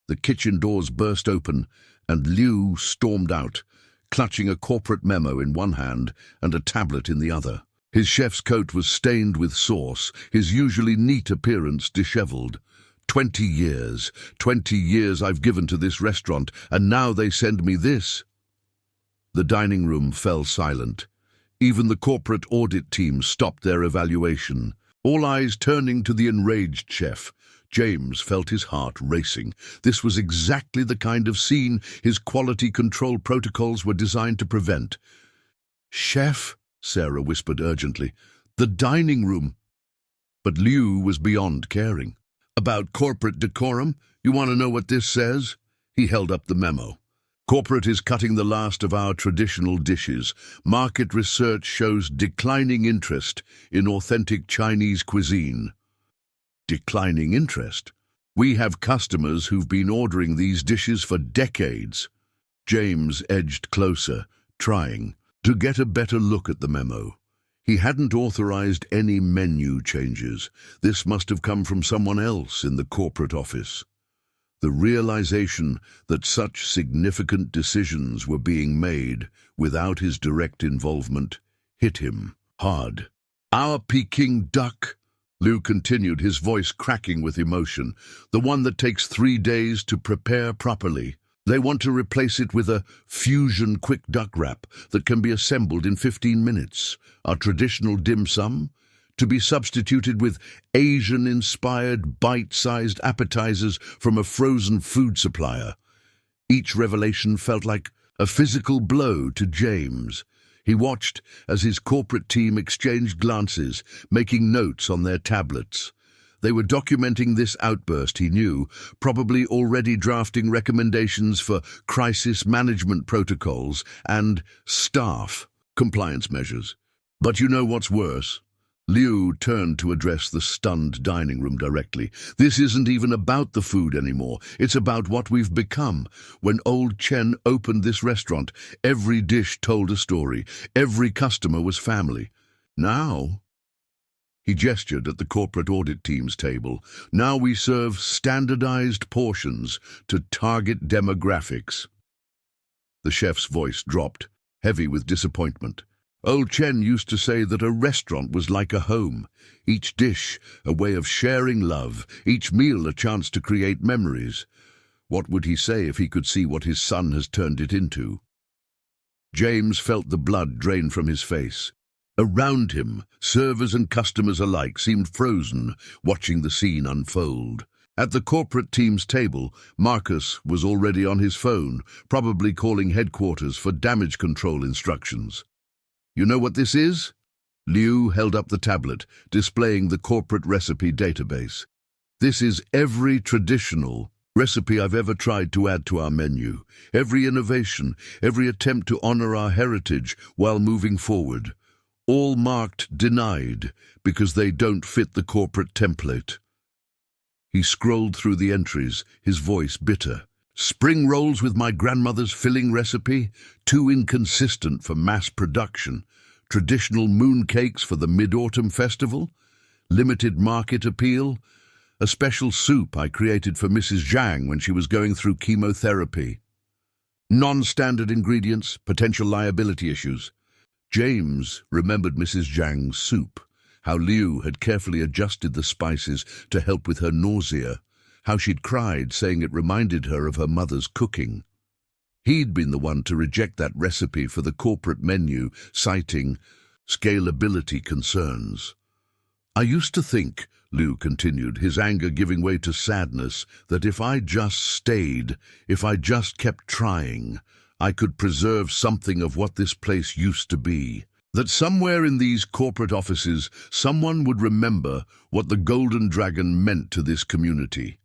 The kitchen doors burst open, and Liu stormed out, clutching a corporate memo in one hand and a tablet in the other. His chef's coat was stained with sauce, his usually neat appearance disheveled. 20 years, 20 years I've given to this restaurant, and now they send me this. The dining room fell silent. Even the corporate audit team stopped their evaluation, all eyes turning to the enraged chef. James felt his heart racing. This was exactly the kind of scene his quality control protocols were designed to prevent. "Chef," Sarah whispered urgently, "the dining room." But Liu was beyond caring. "About corporate decorum? You want to know what this says?" He held up the memo. "Corporate is cutting the last of our traditional dishes. Market research shows declining interest in authentic Chinese cuisine." Declining interest? We have customers who've been ordering these dishes for decades. James edged closer, trying to get a better look at the memo. He hadn't authorized any menu changes. This must have come from someone else in the corporate office. The realization that such significant decisions were being made without his direct involvement hit him hard. "Our Peking duck," Liu continued, his voice cracking with emotion, "the one that takes 3 days to prepare properly. They want to replace it with a fusion quick duck wrap that can be assembled in 15 minutes. Our traditional dim sum, to be substituted with Asian-inspired bite-sized appetizers from a frozen food supplier." Each revelation felt like a physical blow to James. He watched as his corporate team exchanged glances, making notes on their tablets. They were documenting this outburst, he knew, probably already drafting recommendations for crisis management protocols and staff compliance measures. But you know what's worse? Liu turned to address the stunned dining room directly. "This isn't even about the food anymore. It's about what we've become. When old Chen opened this restaurant, every dish told a story. Every customer was family. Now," he gestured at the corporate audit team's table, "now we serve standardized portions to target demographics." The chef's voice dropped, heavy with disappointment. Old Chen used to say that a restaurant was like a home, each dish a way of sharing love, each meal a chance to create memories. What would he say if he could see what his son has turned it into? James felt the blood drain from his face. Around him, servers and customers alike seemed frozen, watching the scene unfold. At the corporate team's table, Marcus was already on his phone, probably calling headquarters for damage control instructions. "You know what this is?" Liu held up the tablet, displaying the corporate recipe database. "This is every traditional recipe I've ever tried to add to our menu. Every innovation, every attempt to honor our heritage while moving forward. All marked denied because they don't fit the corporate template." He scrolled through the entries, his voice bitter. "Spring rolls with my grandmother's filling recipe, too inconsistent for mass production. Traditional mooncakes for the Mid-Autumn Festival, limited market appeal. A special soup I created for Mrs. Zhang when she was going through chemotherapy. Non-standard ingredients, potential liability issues." James remembered Mrs. Zhang's soup, how Liu had carefully adjusted the spices to help with her nausea, how she'd cried, saying it reminded her of her mother's cooking. He'd been the one to reject that recipe for the corporate menu, citing scalability concerns. "I used to think," Liu continued, his anger giving way to sadness, "that if I just stayed, if I just kept trying, I could preserve something of what this place used to be. That somewhere in these corporate offices, someone would remember what the Golden Dragon meant to this community."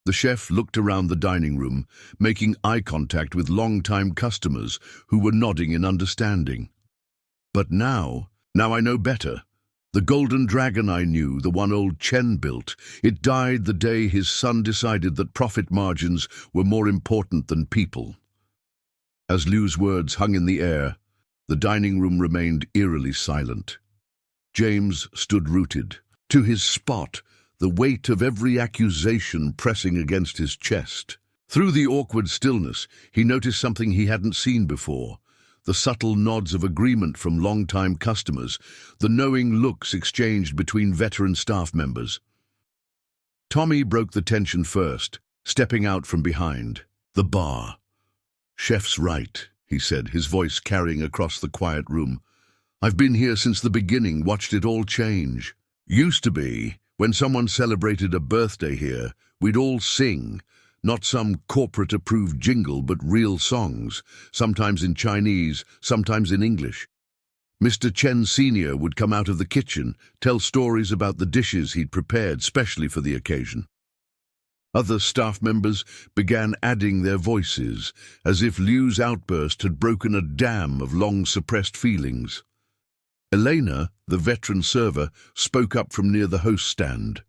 The chef looked around the dining room, making eye contact with long-time customers who were nodding in understanding. "But now I know better. The Golden Dragon I knew, the one old Chen built, it died the day his son decided that profit margins were more important than people." As Liu's words hung in the air, the dining room remained eerily silent. James stood rooted. To his spot, the weight of every accusation pressing against his chest. Through the awkward stillness, he noticed something he hadn't seen before. the subtle nods of agreement from long-time customers, the knowing looks exchanged between veteran staff members. Tommy broke the tension first, stepping out from behind. The bar. "Chef's right," he said, his voice carrying across the quiet room. "I've been here since the beginning, watched it all change. Used to be, when someone celebrated a birthday here, we'd all sing. Not some corporate-approved jingle, but real songs, sometimes in Chinese, sometimes in English. Mr. Chen Sr. would come out of the kitchen, tell stories about the dishes he'd prepared specially for the occasion. Other staff members began adding their voices, as if Liu's outburst had broken a dam of long-suppressed feelings. Elena, the veteran server, spoke up from near the host stand.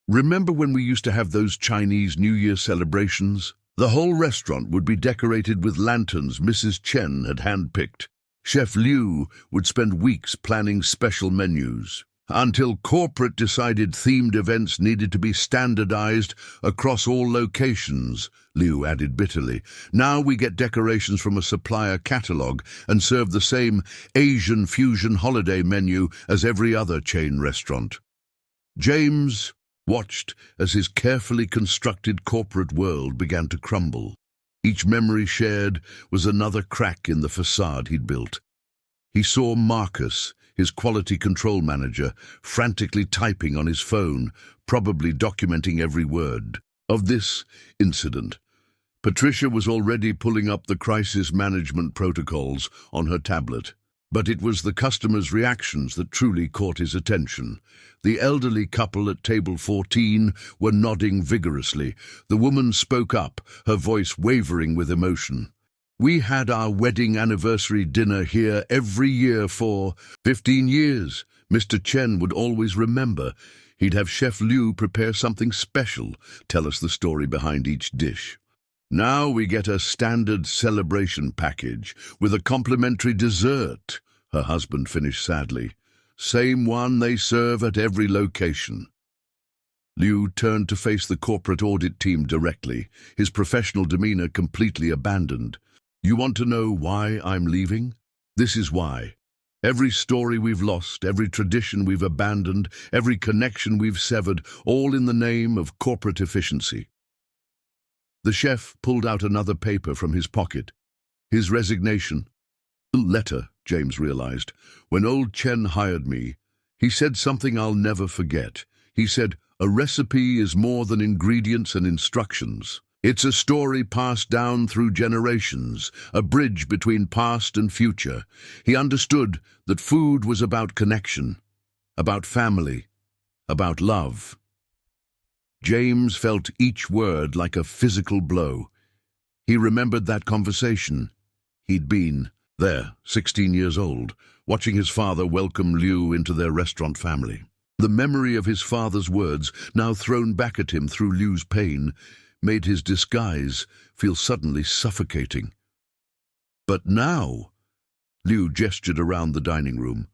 "Remember when we used to have those Chinese New Year celebrations? The whole restaurant would be decorated with lanterns Mrs. Chen had handpicked. Chef Liu would spend weeks planning special menus, until corporate decided themed events needed to be standardized across all locations," Liu added bitterly. "Now we get decorations from a supplier catalog and serve the same Asian fusion holiday menu as every other chain restaurant." James watched as his carefully constructed corporate world began to crumble. Each memory shared was another crack in the facade he'd built. He saw Marcus, his quality control manager, frantically typing on his phone, probably documenting every word of this incident. Patricia was already pulling up the crisis management protocols on her tablet. But it was the customers' reactions that truly caught his attention. The elderly couple at table 14 were nodding vigorously. The woman spoke up, her voice wavering with emotion. "We had our wedding anniversary dinner here every year for 15 years. Mr. Chen would always remember. He'd have Chef Liu prepare something special, tell us the story behind each dish. Now we get a standard celebration package with a complimentary dessert," her husband finished sadly. "Same one they serve at every location." Liu turned to face the corporate audit team directly, his professional demeanor completely abandoned. "You want to know why I'm leaving? This is why. Every story we've lost, every tradition we've abandoned, every connection we've severed, all in the name of corporate efficiency." The chef pulled out another paper from his pocket. His resignation. "Letter," James realized. "When old Chen hired me, he said something I'll never forget. He said, 'A recipe is more than ingredients and instructions. It's a story passed down through generations, a bridge between past and future.' He understood that food was about connection, about family, about love." James felt each word like a physical blow. He remembered that conversation. He'd been there, 16 years old, watching his father welcome Liu into their restaurant family. The memory of his father's words, now thrown back at him through Liu's pain, made his disguise feel suddenly suffocating. "But now," Liu gestured around the dining room,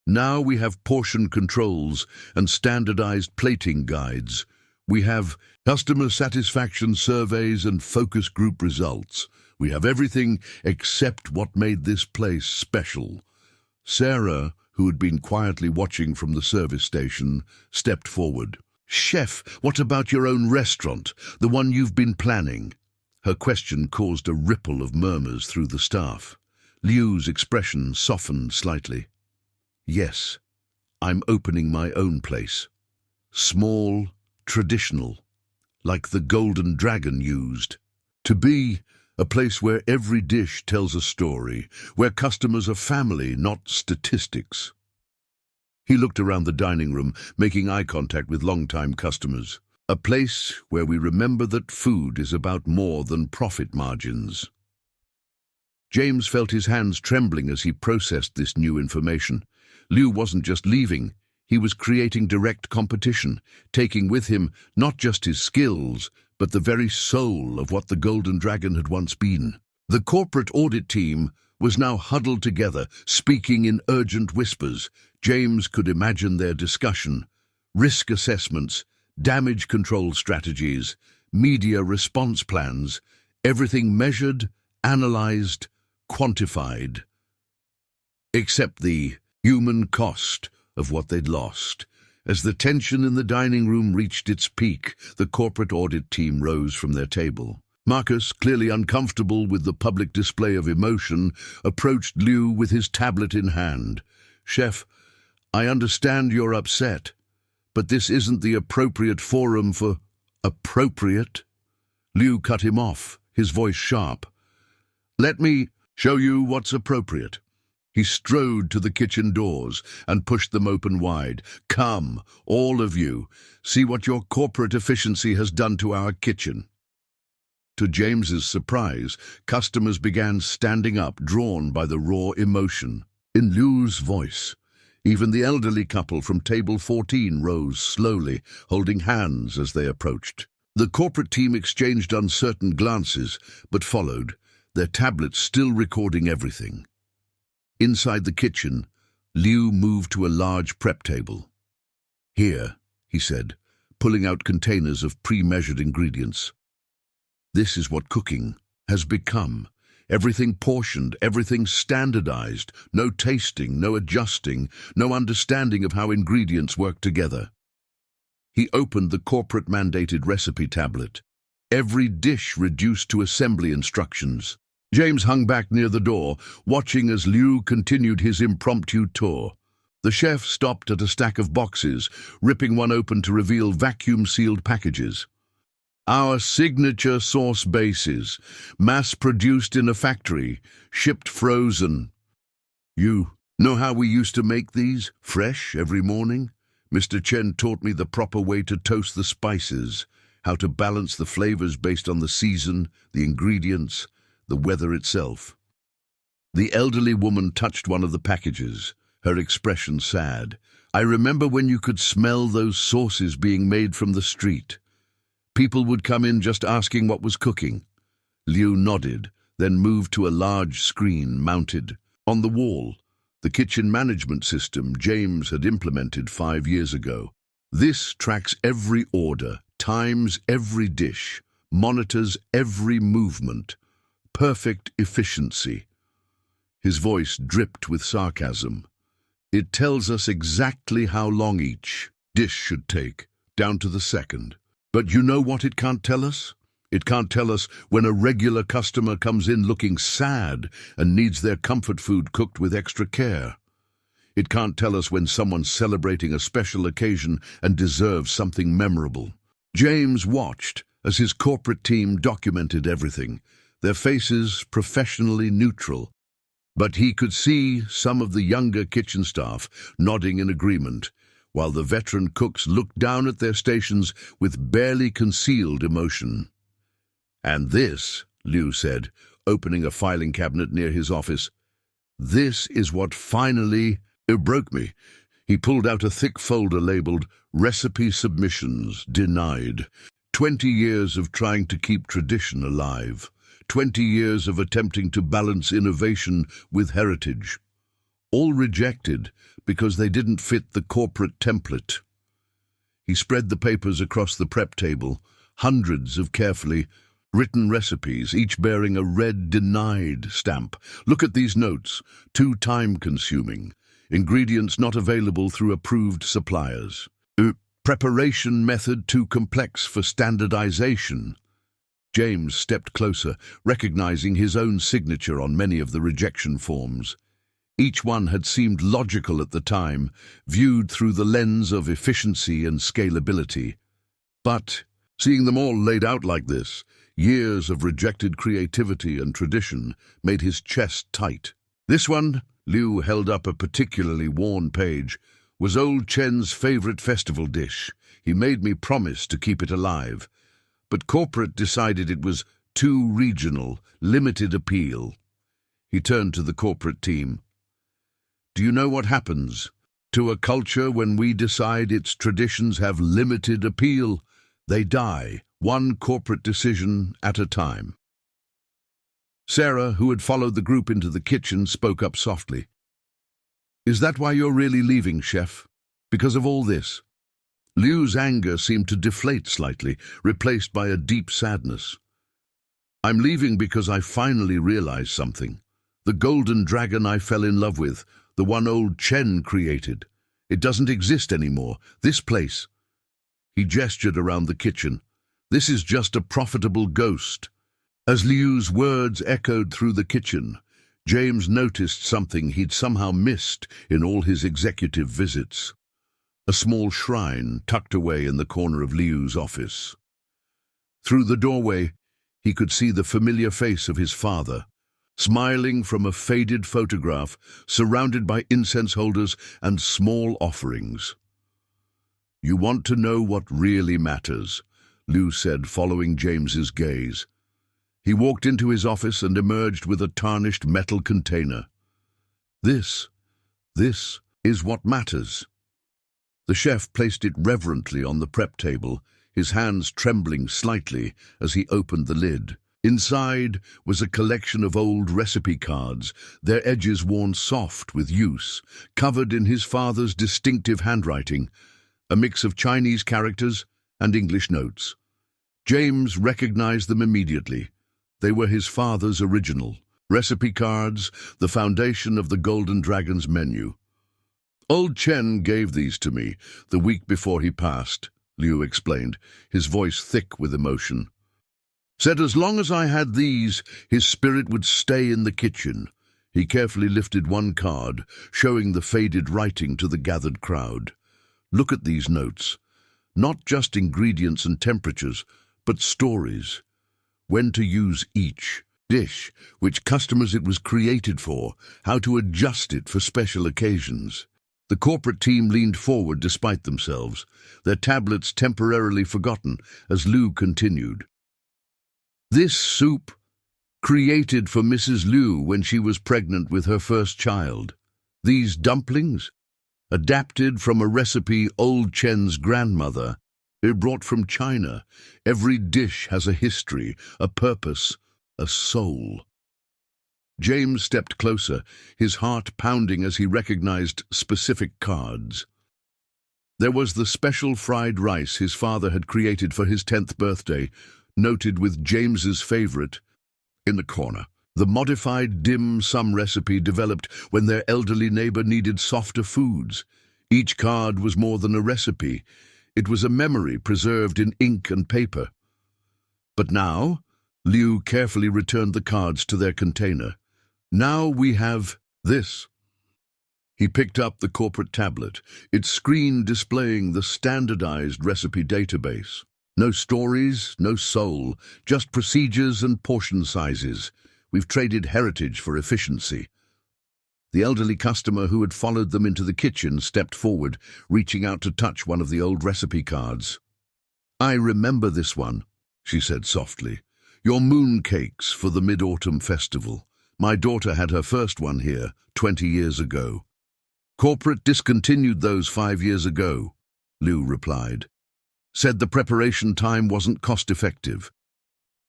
"now we have portion controls and standardized plating guides. We have customer satisfaction surveys and focus group results. We have everything except what made this place special." Sarah, who had been quietly watching from the service station, stepped forward. "Chef, what about your own restaurant, the one you've been planning?" Her question caused a ripple of murmurs through the staff. Liu's expression softened slightly. "Yes, I'm opening my own place. Small, traditional, like the Golden Dragon used. To be a place where every dish tells a story, where customers are family, not statistics." He looked around the dining room, making eye contact with longtime customers. "A place where we remember that food is about more than profit margins." James felt his hands trembling as he processed this new information. Liu wasn't just leaving. He was creating direct competition, taking with him not just his skills, but the very soul of what the Golden Dragon had once been. The corporate audit team was now huddled together, speaking in urgent whispers. James could imagine their discussion. Risk assessments, damage control strategies, media response plans, everything measured, analyzed, quantified, except the human cost of what they'd lost. As the tension in the dining room reached its peak, the corporate audit team rose from their table. Marcus, clearly uncomfortable with the public display of emotion, approached Liu with his tablet in hand. "Chef, I understand you're upset, but this isn't the appropriate forum for—" "Appropriate?" Liu cut him off, his voice sharp. "Let me show you what's appropriate." He strode to the kitchen doors and pushed them open wide. "Come, all of you, see what your corporate efficiency has done to our kitchen." To James's surprise, customers began standing up, drawn by the raw emotion. In Liu's voice, even the elderly couple from table 14 rose slowly, holding hands as they approached. The corporate team exchanged uncertain glances, but followed, their tablets still recording everything. Inside the kitchen, Liu moved to a large prep table. "Here," he said, pulling out containers of pre-measured ingredients. "This is what cooking has become. Everything portioned, everything standardized, no tasting, no adjusting, no understanding of how ingredients work together." He opened the corporate-mandated recipe tablet. Every dish reduced to assembly instructions. James hung back near the door, watching as Liu continued his impromptu tour. The chef stopped at a stack of boxes, ripping one open to reveal vacuum-sealed packages. "Our signature sauce bases, mass-produced in a factory, shipped frozen. You know how we used to make these? Fresh every morning? Mr. Chen taught me the proper way to toast the spices, how to balance the flavors based on the season, the ingredients, the weather itself." The elderly woman touched one of the packages, her expression sad. "I remember when you could smell those sauces being made from the street. People would come in just asking what was cooking." Liu nodded, then moved to a large screen mounted on the wall, the kitchen management system James had implemented 5 years ago. This tracks every order, times every dish, monitors every movement. Perfect efficiency. His voice dripped with sarcasm. "It tells us exactly how long each dish should take, down to the second. But you know what it can't tell us? It can't tell us when a regular customer comes in looking sad and needs their comfort food cooked with extra care. It can't tell us when someone's celebrating a special occasion and deserves something memorable." James watched as his corporate team documented everything, their faces professionally neutral. But he could see some of the younger kitchen staff nodding in agreement, while the veteran cooks looked down at their stations with barely concealed emotion. "And this," Liu said, opening a filing cabinet near his office, "this is what finally broke me." He pulled out a thick folder labeled "Recipe Submissions Denied." 20 years of trying to keep tradition alive. 20 years of attempting to balance innovation with heritage. All rejected because they didn't fit the corporate template. He spread the papers across the prep table, hundreds of carefully written recipes, each bearing a red "denied" stamp. "Look at these notes. Too time-consuming. Ingredients not available through approved suppliers. Preparation method too complex for standardization." James stepped closer, recognizing his own signature on many of the rejection forms. Each one had seemed logical at the time, viewed through the lens of efficiency and scalability. But seeing them all laid out like this, years of rejected creativity and tradition, made his chest tight. This one, Liu held up a particularly worn page, was old Chen's favorite festival dish. He made me promise to keep it alive. But corporate decided it was too regional, limited appeal. He turned to the corporate team. "Do you know what happens to a culture when we decide its traditions have limited appeal? They die, one corporate decision at a time." Sarah, who had followed the group into the kitchen, spoke up softly. "Is that why you're really leaving, Chef? Because of all this?" Liu's anger seemed to deflate slightly, replaced by a deep sadness. "I'm leaving because I finally realized something. The golden dragon I fell in love with, the one old Chen created. It doesn't exist anymore. This place." He gestured around the kitchen. "This is just a profitable ghost." As Liu's words echoed through the kitchen, James noticed something he'd somehow missed in all his executive visits. A small shrine tucked away in the corner of Liu's office. Through the doorway, he could see the familiar face of his father, smiling from a faded photograph, surrounded by incense holders and small offerings. "You want to know what really matters," Liu said, following James's gaze. He walked into his office and emerged with a tarnished metal container. This is what matters." The chef placed it reverently on the prep table, his hands trembling slightly as he opened the lid. Inside was a collection of old recipe cards, their edges worn soft with use, covered in his father's distinctive handwriting, a mix of Chinese characters and English notes. James recognized them immediately. They were his father's original recipe cards, the foundation of the Golden Dragon's menu. "Old Chen gave these to me the week before he passed," Liu explained, his voice thick with emotion. "Said as long as I had these, his spirit would stay in the kitchen." He carefully lifted one card, showing the faded writing to the gathered crowd. "Look at these notes. Not just ingredients and temperatures, but stories. When to use each dish, which customers it was created for, how to adjust it for special occasions." The corporate team leaned forward despite themselves, their tablets temporarily forgotten, as Liu continued. "This soup, created for Mrs. Liu when she was pregnant with her first child. These dumplings, adapted from a recipe old Chen's grandmother, brought from China. Every dish has a history, a purpose, a soul." James stepped closer, his heart pounding as he recognized specific cards. There was the special fried rice his father had created for his 10th birthday, noted with James's favorite in the corner. The modified dim sum recipe developed when their elderly neighbor needed softer foods. Each card was more than a recipe. It was a memory preserved in ink and paper. But now, Liu carefully returned the cards to their container. "Now we have this." He picked up the corporate tablet, its screen displaying the standardized recipe database. No stories, no soul, just procedures and portion sizes. We've traded heritage for efficiency. The elderly customer who had followed them into the kitchen stepped forward, reaching out to touch one of the old recipe cards. "I remember this one," she said softly. "Your moon cakes for the Mid-Autumn Festival. My daughter had her first one here 20 years ago." "Corporate discontinued those 5 years ago," Liu replied. "Said the preparation time wasn't cost-effective."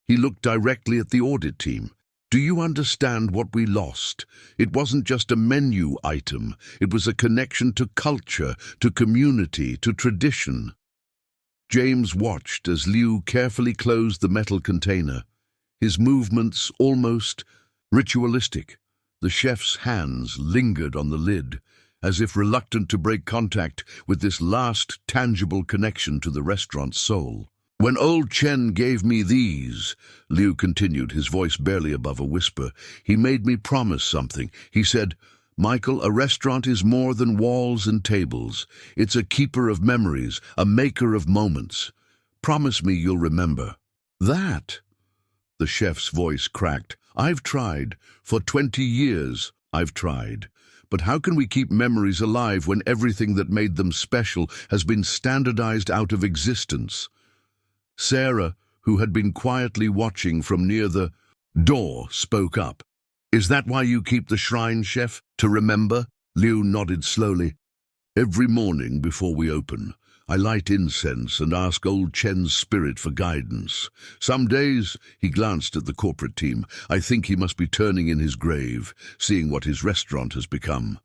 He looked directly at the audit team. "Do you understand what we lost? It wasn't just a menu item. It was a connection to culture, to community, to tradition." James watched as Liu carefully closed the metal container, his movements almost ritualistic. The chef's hands lingered on the lid, as if reluctant to break contact with this last tangible connection to the restaurant's soul. "When old Chen gave me these," Liu continued, his voice barely above a whisper, "he made me promise something. He said, 'Michael, a restaurant is more than walls and tables. It's a keeper of memories, a maker of moments. Promise me you'll remember.'" "That?" The chef's voice cracked. "I've tried. For 20 years, I've tried. But how can we keep memories alive when everything that made them special has been standardized out of existence?" Sarah, who had been quietly watching from near the door, spoke up. "Is that why you keep the shrine, chef? To remember?" Liu nodded slowly. "Every morning before we open, I light incense and ask old Chen's spirit for guidance. Some days," he glanced at the corporate team, "I think he must be turning in his grave, seeing what his restaurant has become."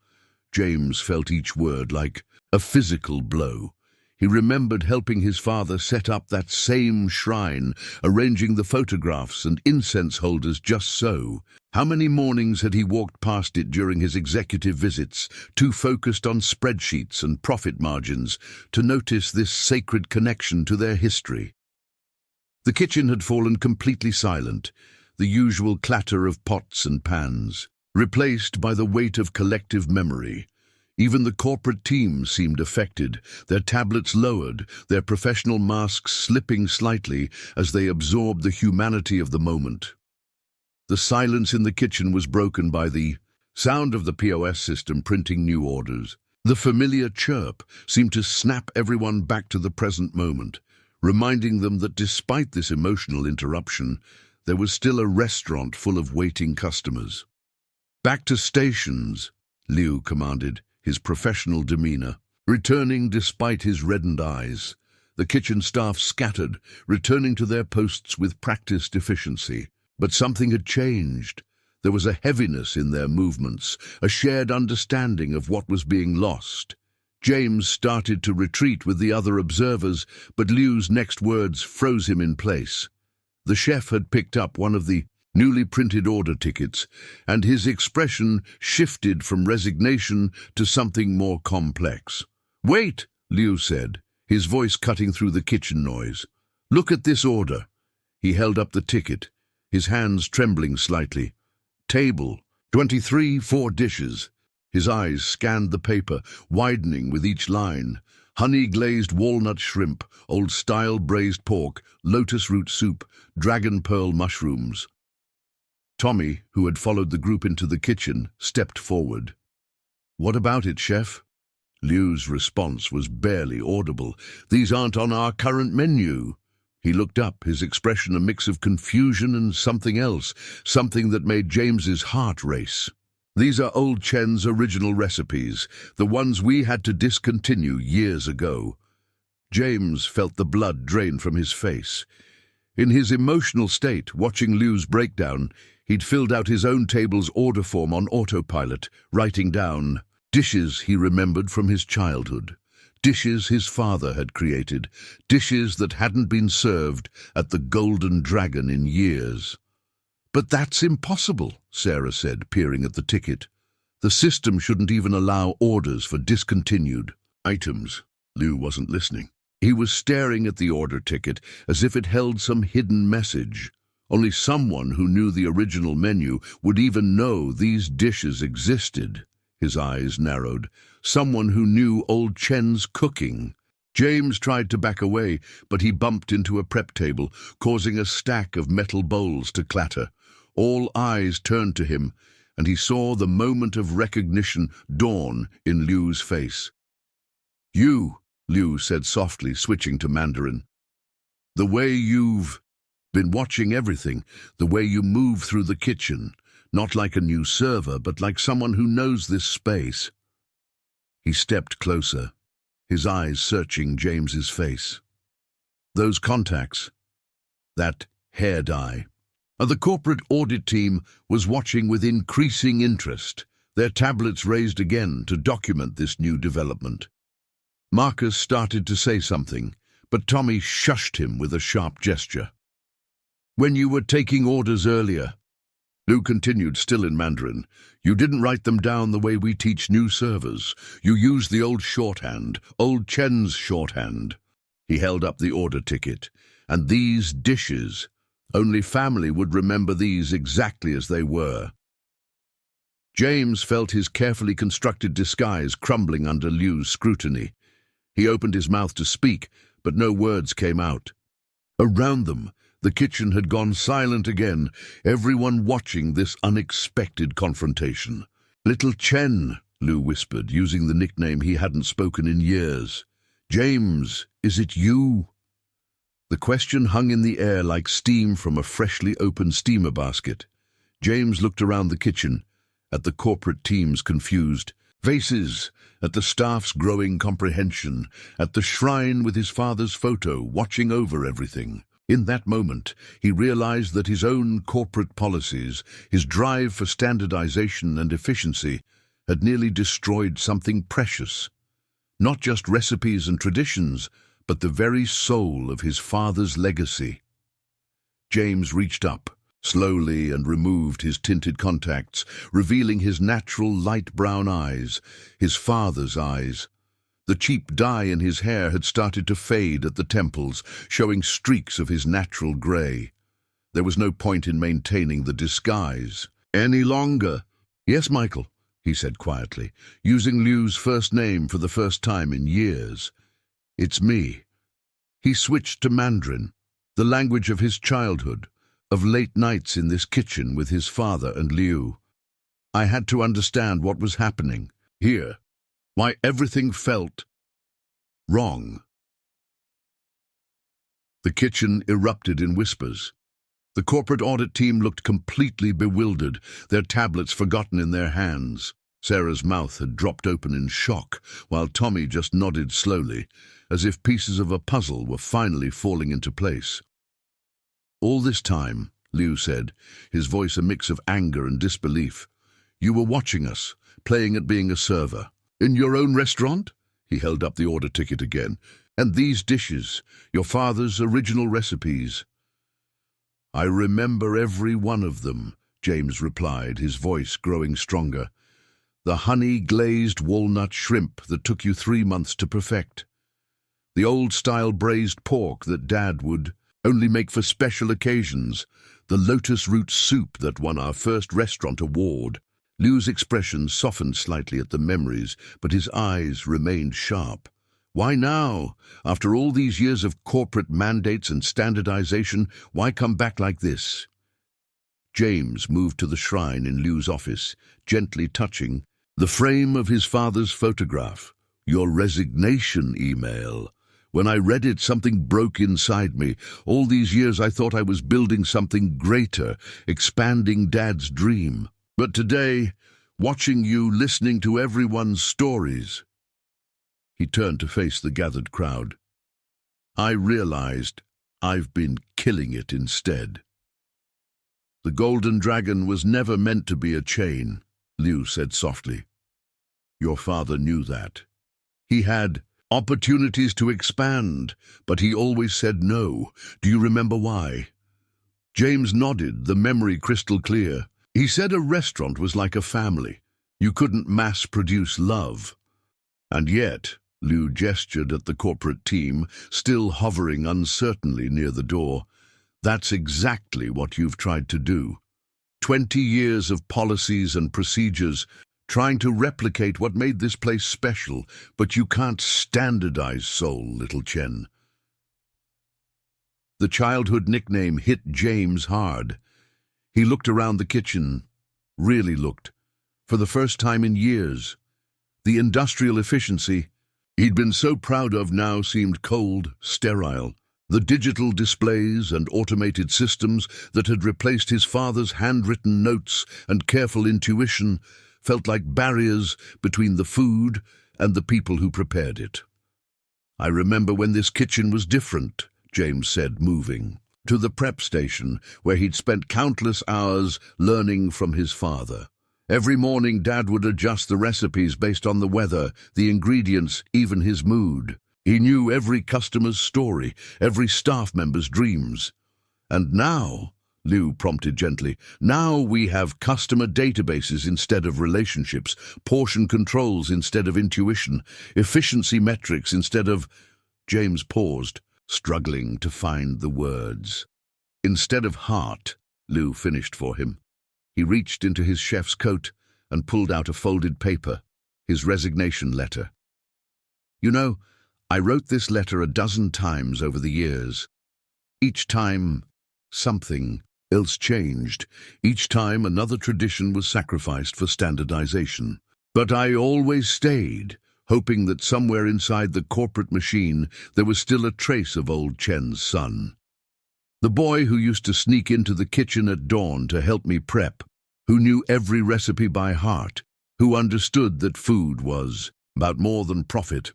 James felt each word like a physical blow. He remembered helping his father set up that same shrine, arranging the photographs and incense holders just so. How many mornings had he walked past it during his executive visits, too focused on spreadsheets and profit margins to notice this sacred connection to their history? The kitchen had fallen completely silent, the usual clatter of pots and pans, replaced by the weight of collective memory. Even the corporate team seemed affected, their tablets lowered, their professional masks slipping slightly as they absorbed the humanity of the moment. The silence in the kitchen was broken by the sound of the POS system printing new orders. The familiar chirp seemed to snap everyone back to the present moment, reminding them that despite this emotional interruption, there was still a restaurant full of waiting customers. "Back to stations," Liu commanded, his professional demeanor returning despite his reddened eyes. The kitchen staff scattered, returning to their posts with practiced efficiency. But something had changed. There was a heaviness in their movements, a shared understanding of what was being lost. James started to retreat with the other observers, but Liu's next words froze him in place. The chef had picked up one of the newly printed order tickets, and his expression shifted from resignation to something more complex. "Wait," Liu said, his voice cutting through the kitchen noise. "Look at this order." He held up the ticket, his hands trembling slightly. "Table, 23, 4 dishes." His eyes scanned the paper, widening with each line. Honey-glazed walnut shrimp, old-style braised pork, lotus root soup, dragon pearl mushrooms. Tommy, who had followed the group into the kitchen, stepped forward. "What about it, chef?" Liu's response was barely audible. "These aren't on our current menu." He looked up, his expression a mix of confusion and something else, something that made James's heart race. "These are old Chen's original recipes, the ones we had to discontinue years ago." James felt the blood drain from his face. In his emotional state, watching Liu's breakdown, he'd filled out his own table's order form on autopilot, writing down dishes he remembered from his childhood. Dishes his father had created, dishes that hadn't been served at the Golden Dragon in years. "But that's impossible," Sarah said, peering at the ticket. "The system shouldn't even allow orders for discontinued items." Liu wasn't listening. He was staring at the order ticket as if it held some hidden message. Only someone who knew the original menu would even know these dishes existed. His eyes narrowed. Someone who knew old Chen's cooking. James tried to back away, but he bumped into a prep table, causing a stack of metal bowls to clatter. All eyes turned to him, and he saw the moment of recognition dawn in Liu's face. "You," Liu said softly, switching to Mandarin. "The way you've been watching everything, the way you move through the kitchen, not like a new server, but like someone who knows this space." He stepped closer, his eyes searching James's face. "Those contacts, that hair dye." The corporate audit team was watching with increasing interest, their tablets raised again to document this new development. Marcus started to say something, but Tommy shushed him with a sharp gesture. "When you were taking orders earlier," Liu continued, still in Mandarin, "you didn't write them down the way we teach new servers. You used the old shorthand, old Chen's shorthand." He held up the order ticket. "And these dishes, only family would remember these exactly as they were." James felt his carefully constructed disguise crumbling under Liu's scrutiny. He opened his mouth to speak, but no words came out. Around them, the kitchen had gone silent again, everyone watching this unexpected confrontation. "Little Chen," Liu whispered, using the nickname he hadn't spoken in years. "James, is it you?" The question hung in the air like steam from a freshly opened steamer basket. James looked around the kitchen, at the corporate team's confused faces, at the staff's growing comprehension, at the shrine with his father's photo watching over everything. In that moment, he realized that his own corporate policies, his drive for standardization and efficiency, had nearly destroyed something precious. Not just recipes and traditions, but the very soul of his father's legacy. James reached up, slowly and removed his tinted contacts, revealing his natural light brown eyes, his father's eyes. The cheap dye in his hair had started to fade at the temples, showing streaks of his natural grey. There was no point in maintaining the disguise any longer. "Yes, Michael," he said quietly, using Liu's first name for the first time in years. "It's me." He switched to Mandarin, the language of his childhood, of late nights in this kitchen with his father and Liu. I had to understand what was happening here, why everything felt wrong. The kitchen erupted in whispers. The corporate audit team looked completely bewildered, their tablets forgotten in their hands. Sarah's mouth had dropped open in shock, while Tommy just nodded slowly, as if pieces of a puzzle were finally falling into place. "All this time," Liu said, his voice a mix of anger and disbelief, "you were watching us, playing at being a server. In your own restaurant?" He held up the order ticket again. "And these dishes, your father's original recipes." "I remember every one of them," James replied, his voice growing stronger. "The honey-glazed walnut shrimp that took you 3 months to perfect. The old-style braised pork that Dad would only make for special occasions. The lotus root soup that won our first restaurant award." Liu's expression softened slightly at the memories, but his eyes remained sharp. "Why now? After all these years of corporate mandates and standardization, why come back like this?" James moved to the shrine in Liu's office, gently touching the frame of his father's photograph. "Your resignation email. When I read it, something broke inside me. All these years I thought I was building something greater, expanding Dad's dream. But today, watching you, listening to everyone's stories..." He turned to face the gathered crowd. "I realized I've been killing it instead." "The golden dragon was never meant to be a chain," Liu said softly. "Your father knew that. He had opportunities to expand, but he always said no. Do you remember why?" James nodded, the memory crystal clear. "He said a restaurant was like a family. You couldn't mass-produce love." "And yet," Liu gestured at the corporate team, still hovering uncertainly near the door, "that's exactly what you've tried to do. 20 years of policies and procedures, trying to replicate what made this place special, but you can't standardize soul, little Chen." The childhood nickname hit James hard. He looked around the kitchen, really looked, for the first time in years. The industrial efficiency he'd been so proud of now seemed cold, sterile. The digital displays and automated systems that had replaced his father's handwritten notes and careful intuition felt like barriers between the food and the people who prepared it. "I remember when this kitchen was different," James said, moving to the prep station where he'd spent countless hours learning from his father. Every morning Dad would adjust the recipes based on the weather, the ingredients, even his mood. He knew every customer's story, every staff member's dreams. "And now," Liu prompted gently, "now we have customer databases instead of relationships, portion controls instead of intuition, efficiency metrics instead of..." James paused, struggling to find the words. "Instead of heart," Liu finished for him. He reached into his chef's coat and pulled out a folded paper, his resignation letter. "You know, I wrote this letter a dozen times over the years. Each time, something else changed. Each time, another tradition was sacrificed for standardization. But I always stayed, hoping that somewhere inside the corporate machine there was still a trace of old Chen's son. The boy who used to sneak into the kitchen at dawn to help me prep, who knew every recipe by heart, who understood that food was about more than profit."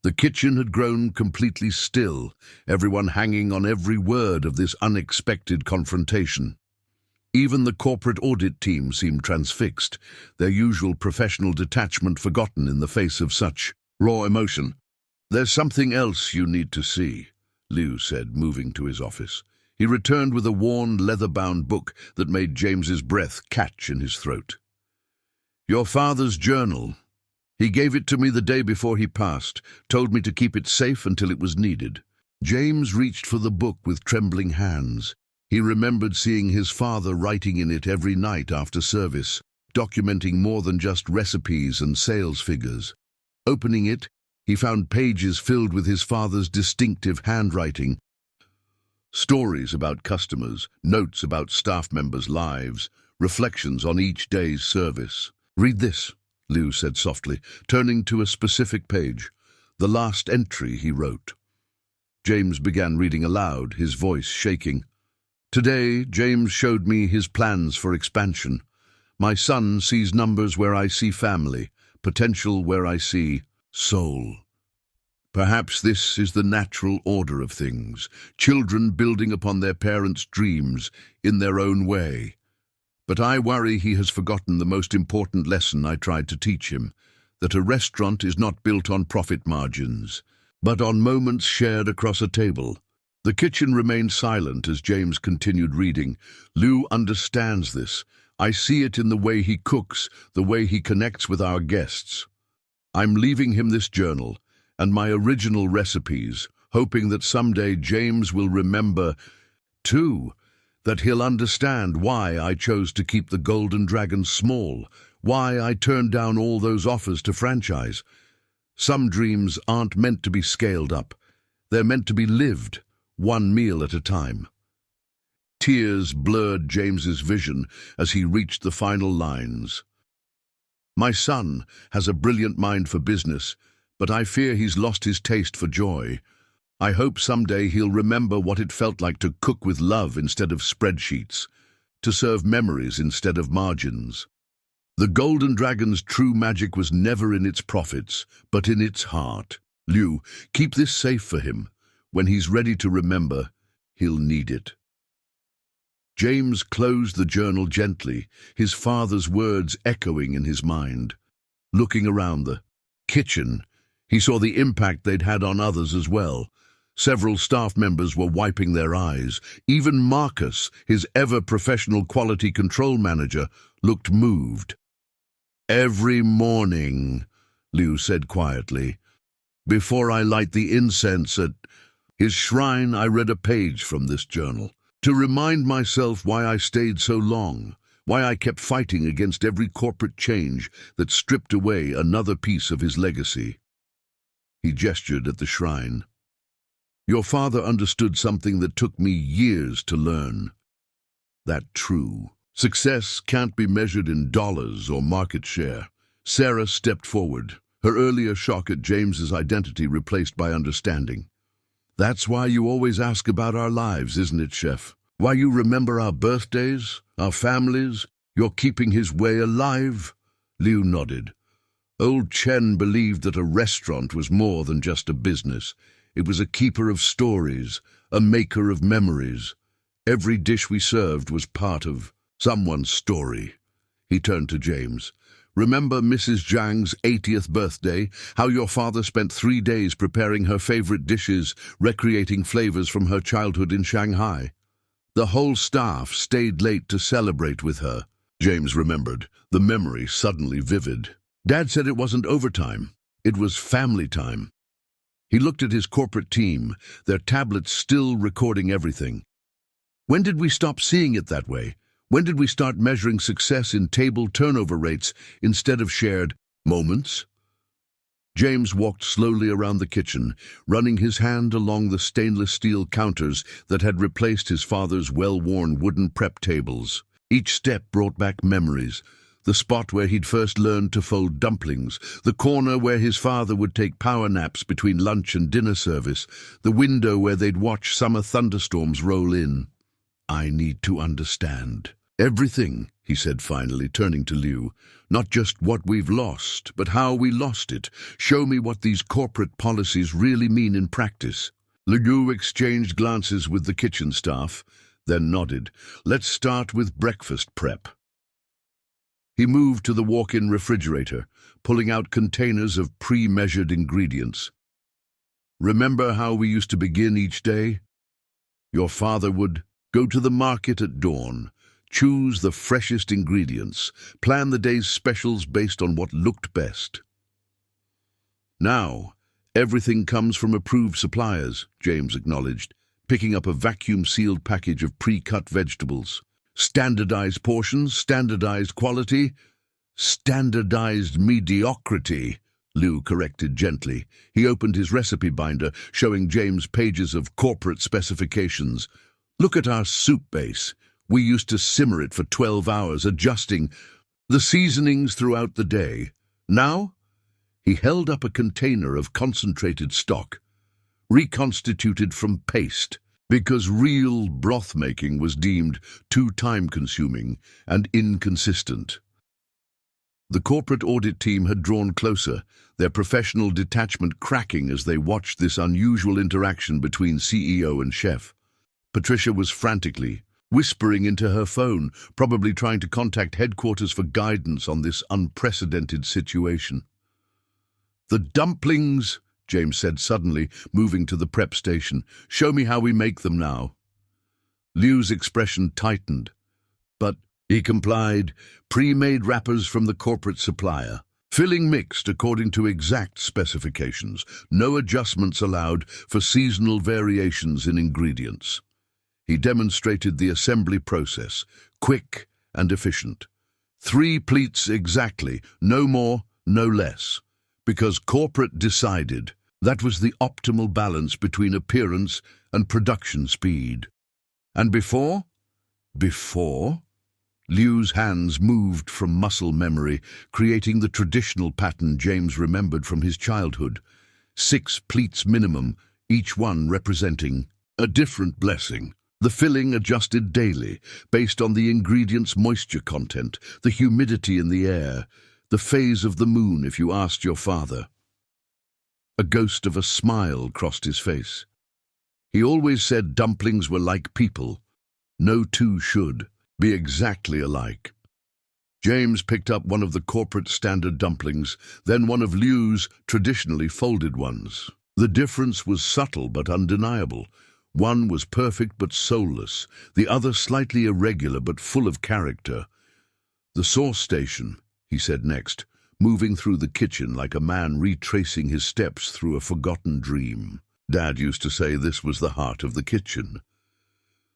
The kitchen had grown completely still, everyone hanging on every word of this unexpected confrontation. Even the corporate audit team seemed transfixed, their usual professional detachment forgotten in the face of such raw emotion. "There's something else you need to see," Liu said, moving to his office. He returned with a worn, leather-bound book that made James's breath catch in his throat. "Your father's journal. He gave it to me the day before he passed, told me to keep it safe until it was needed." James reached for the book with trembling hands. He remembered seeing his father writing in it every night after service, documenting more than just recipes and sales figures. Opening it, he found pages filled with his father's distinctive handwriting. Stories about customers, notes about staff members' lives, reflections on each day's service. "Read this," Liu said softly, turning to a specific page. The last entry he wrote. James began reading aloud, his voice shaking. "Today, James showed me his plans for expansion. My son sees numbers where I see family, potential where I see soul. Perhaps this is the natural order of things, children building upon their parents' dreams in their own way. But I worry he has forgotten the most important lesson I tried to teach him, that a restaurant is not built on profit margins, but on moments shared across a table." The kitchen remained silent as James continued reading. "Liu understands this. I see it in the way he cooks, the way he connects with our guests. I'm leaving him this journal and my original recipes, hoping that someday James will remember, too, that he'll understand why I chose to keep the Golden Dragon small, why I turned down all those offers to franchise. Some dreams aren't meant to be scaled up. They're meant to be lived, one meal at a time." Tears blurred James's vision as he reached the final lines. "My son has a brilliant mind for business, but I fear he's lost his taste for joy. I hope someday he'll remember what it felt like to cook with love instead of spreadsheets, to serve memories instead of margins. The Golden Dragon's true magic was never in its profits, but in its heart. Liu, keep this safe for him. When he's ready to remember, he'll need it." James closed the journal gently, his father's words echoing in his mind. Looking around the kitchen, he saw the impact they'd had on others as well. Several staff members were wiping their eyes. Even Marcus, his ever-professional quality control manager, looked moved. "Every morning," Liu said quietly, "before I light the incense at his shrine, I read a page from this journal, to remind myself why I stayed so long, why I kept fighting against every corporate change that stripped away another piece of his legacy." He gestured at the shrine. "Your father understood something that took me years to learn. That true. Success can't be measured in dollars or market share." Sarah stepped forward, her earlier shock at James's identity replaced by understanding. "That's why you always ask about our lives, isn't it, Chef? Why you remember our birthdays, our families? You're keeping his way alive?" Liu nodded. Old Chen believed that a restaurant was more than just a business. It was a keeper of stories, a maker of memories. Every dish we served was part of someone's story. He turned to James. "Remember Mrs. Zhang's 80th birthday? How your father spent 3 days preparing her favorite dishes, recreating flavors from her childhood in Shanghai? The whole staff stayed late to celebrate with her." James remembered, the memory suddenly vivid. Dad said it wasn't overtime. It was family time. He looked at his corporate team, their tablets still recording everything. When did we stop seeing it that way? When did we start measuring success in table turnover rates instead of shared moments? James walked slowly around the kitchen, running his hand along the stainless steel counters that had replaced his father's well-worn wooden prep tables. Each step brought back memories. The spot where he'd first learned to fold dumplings, the corner where his father would take power naps between lunch and dinner service, the window where they'd watch summer thunderstorms roll in. "I need to understand everything," he said finally, turning to Liu. "Not just what we've lost, but how we lost it. Show me what these corporate policies really mean in practice." Liu exchanged glances with the kitchen staff, then nodded. "Let's start with breakfast prep." He moved to the walk-in refrigerator, pulling out containers of pre-measured ingredients. "Remember how we used to begin each day? Your father would Go to the market at dawn. Choose the freshest ingredients. Plan the day's specials based on what looked best. Now, everything comes from approved suppliers, James acknowledged, picking up a vacuum-sealed package of pre-cut vegetables. Standardized portions, standardized quality, standardized mediocrity, Liu corrected gently. He opened his recipe binder, showing James pages of corporate specifications. Look at our soup base. We used to simmer it for 12 hours, adjusting the seasonings throughout the day. Now, he held up a container of concentrated stock, reconstituted from paste, because real broth-making was deemed too time-consuming and inconsistent. The corporate audit team had drawn closer, their professional detachment cracking as they watched this unusual interaction between CEO and chef. Patricia was frantically whispering into her phone, probably trying to contact headquarters for guidance on this unprecedented situation. "The dumplings," James said suddenly, moving to the prep station. "Show me how we make them now." Liu's expression tightened, but he complied. Pre-made wrappers from the corporate supplier. Filling mixed according to exact specifications. No adjustments allowed for seasonal variations in ingredients. He demonstrated the assembly process, quick and efficient. 3 pleats exactly, no more, no less. Because corporate decided that was the optimal balance between appearance and production speed. And before? Liu's hands moved from muscle memory, creating the traditional pattern James remembered from his childhood. 6 pleats minimum, each one representing a different blessing. The filling adjusted daily, based on the ingredient's moisture content, the humidity in the air, the phase of the moon, if you asked your father. A ghost of a smile crossed his face. He always said dumplings were like people. No two should be exactly alike. James picked up one of the corporate standard dumplings, then one of Liu's traditionally folded ones. The difference was subtle but undeniable. One was perfect but soulless, the other slightly irregular but full of character. "The sauce station," he said next, moving through the kitchen like a man retracing his steps through a forgotten dream. Dad used to say this was the heart of the kitchen.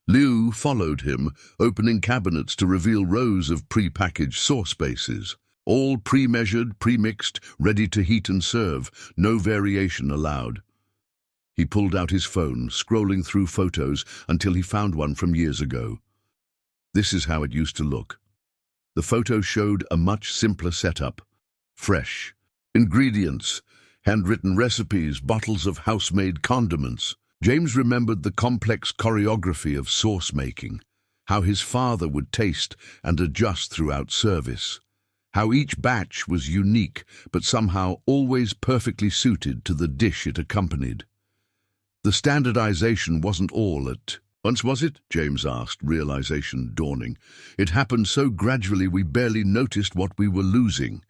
Liu followed him, opening cabinets to reveal rows of pre-packaged sauce bases. All pre-measured, pre-mixed, ready to heat and serve, no variation allowed. He pulled out his phone, scrolling through photos until he found one from years ago. This is how it used to look. The photo showed a much simpler setup. Fresh ingredients, handwritten recipes, bottles of house-made condiments. James remembered the complex choreography of sauce making, how his father would taste and adjust throughout service, how each batch was unique but somehow always perfectly suited to the dish it accompanied. The standardization wasn't all at once, was it? James asked, realization dawning. It happened so gradually we barely noticed what we were losing.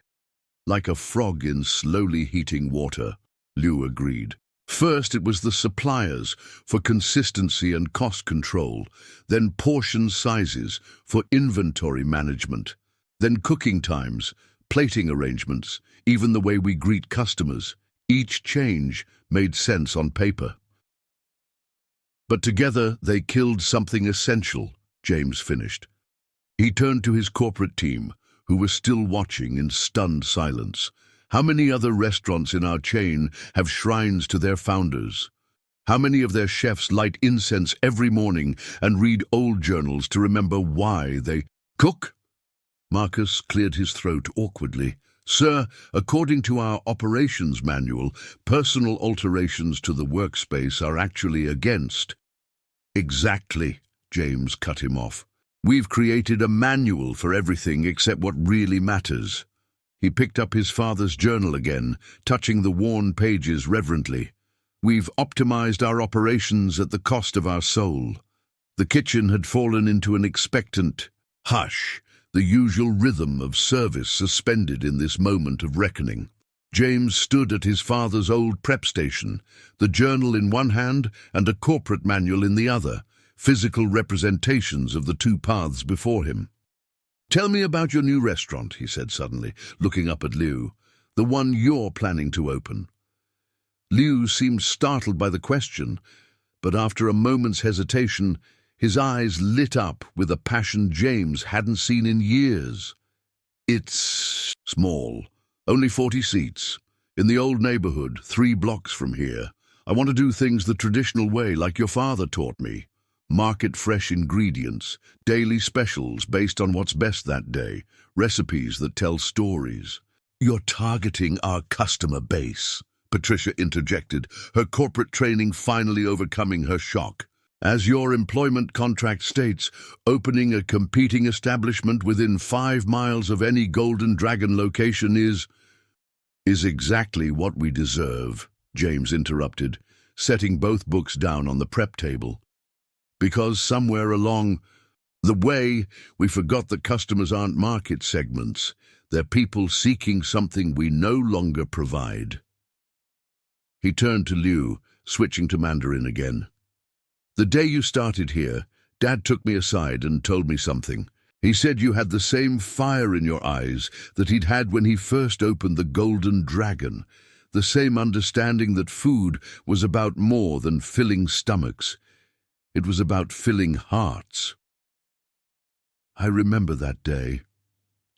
Like a frog in slowly heating water, Liu agreed. First it was the suppliers for consistency and cost control, then portion sizes for inventory management, then cooking times, plating arrangements, even the way we greet customers. Each change made sense on paper. But together they killed something essential, James finished. He turned to his corporate team, who were still watching in stunned silence. How many other restaurants in our chain have shrines to their founders? How many of their chefs light incense every morning and read old journals to remember why they cook? Marcus cleared his throat awkwardly. Sir, according to our operations manual, personal alterations to the workspace are actually against. Exactly, James cut him off. We've created a manual for everything except what really matters. He picked up his father's journal again, touching the worn pages reverently. We've optimized our operations at the cost of our soul. The kitchen had fallen into an expectant hush, the usual rhythm of service suspended in this moment of reckoning. James stood at his father's old prep station, the journal in one hand and a corporate manual in the other, physical representations of the two paths before him. "Tell me about your new restaurant," he said suddenly, looking up at Liu. "The one you're planning to open." Liu seemed startled by the question, but after a moment's hesitation, his eyes lit up with a passion James hadn't seen in years. "It's small, only 40 seats. In the old neighborhood, 3 blocks from here. I want to do things the traditional way, like your father taught me. Market-fresh ingredients, daily specials based on what's best that day, recipes that tell stories." "You're targeting our customer base," Patricia interjected, her corporate training finally overcoming her shock. "As your employment contract states, opening a competing establishment within 5 miles of any Golden Dragon location is exactly what we deserve," James interrupted, setting both books down on the prep table. "Because somewhere along the way, we forgot that customers aren't market segments. They're people seeking something we no longer provide." He turned to Liu, switching to Mandarin again. "The day you started here, Dad took me aside and told me something. He said you had the same fire in your eyes that he'd had when he first opened the Golden Dragon, the same understanding that food was about more than filling stomachs. It was about filling hearts." "I remember that day,"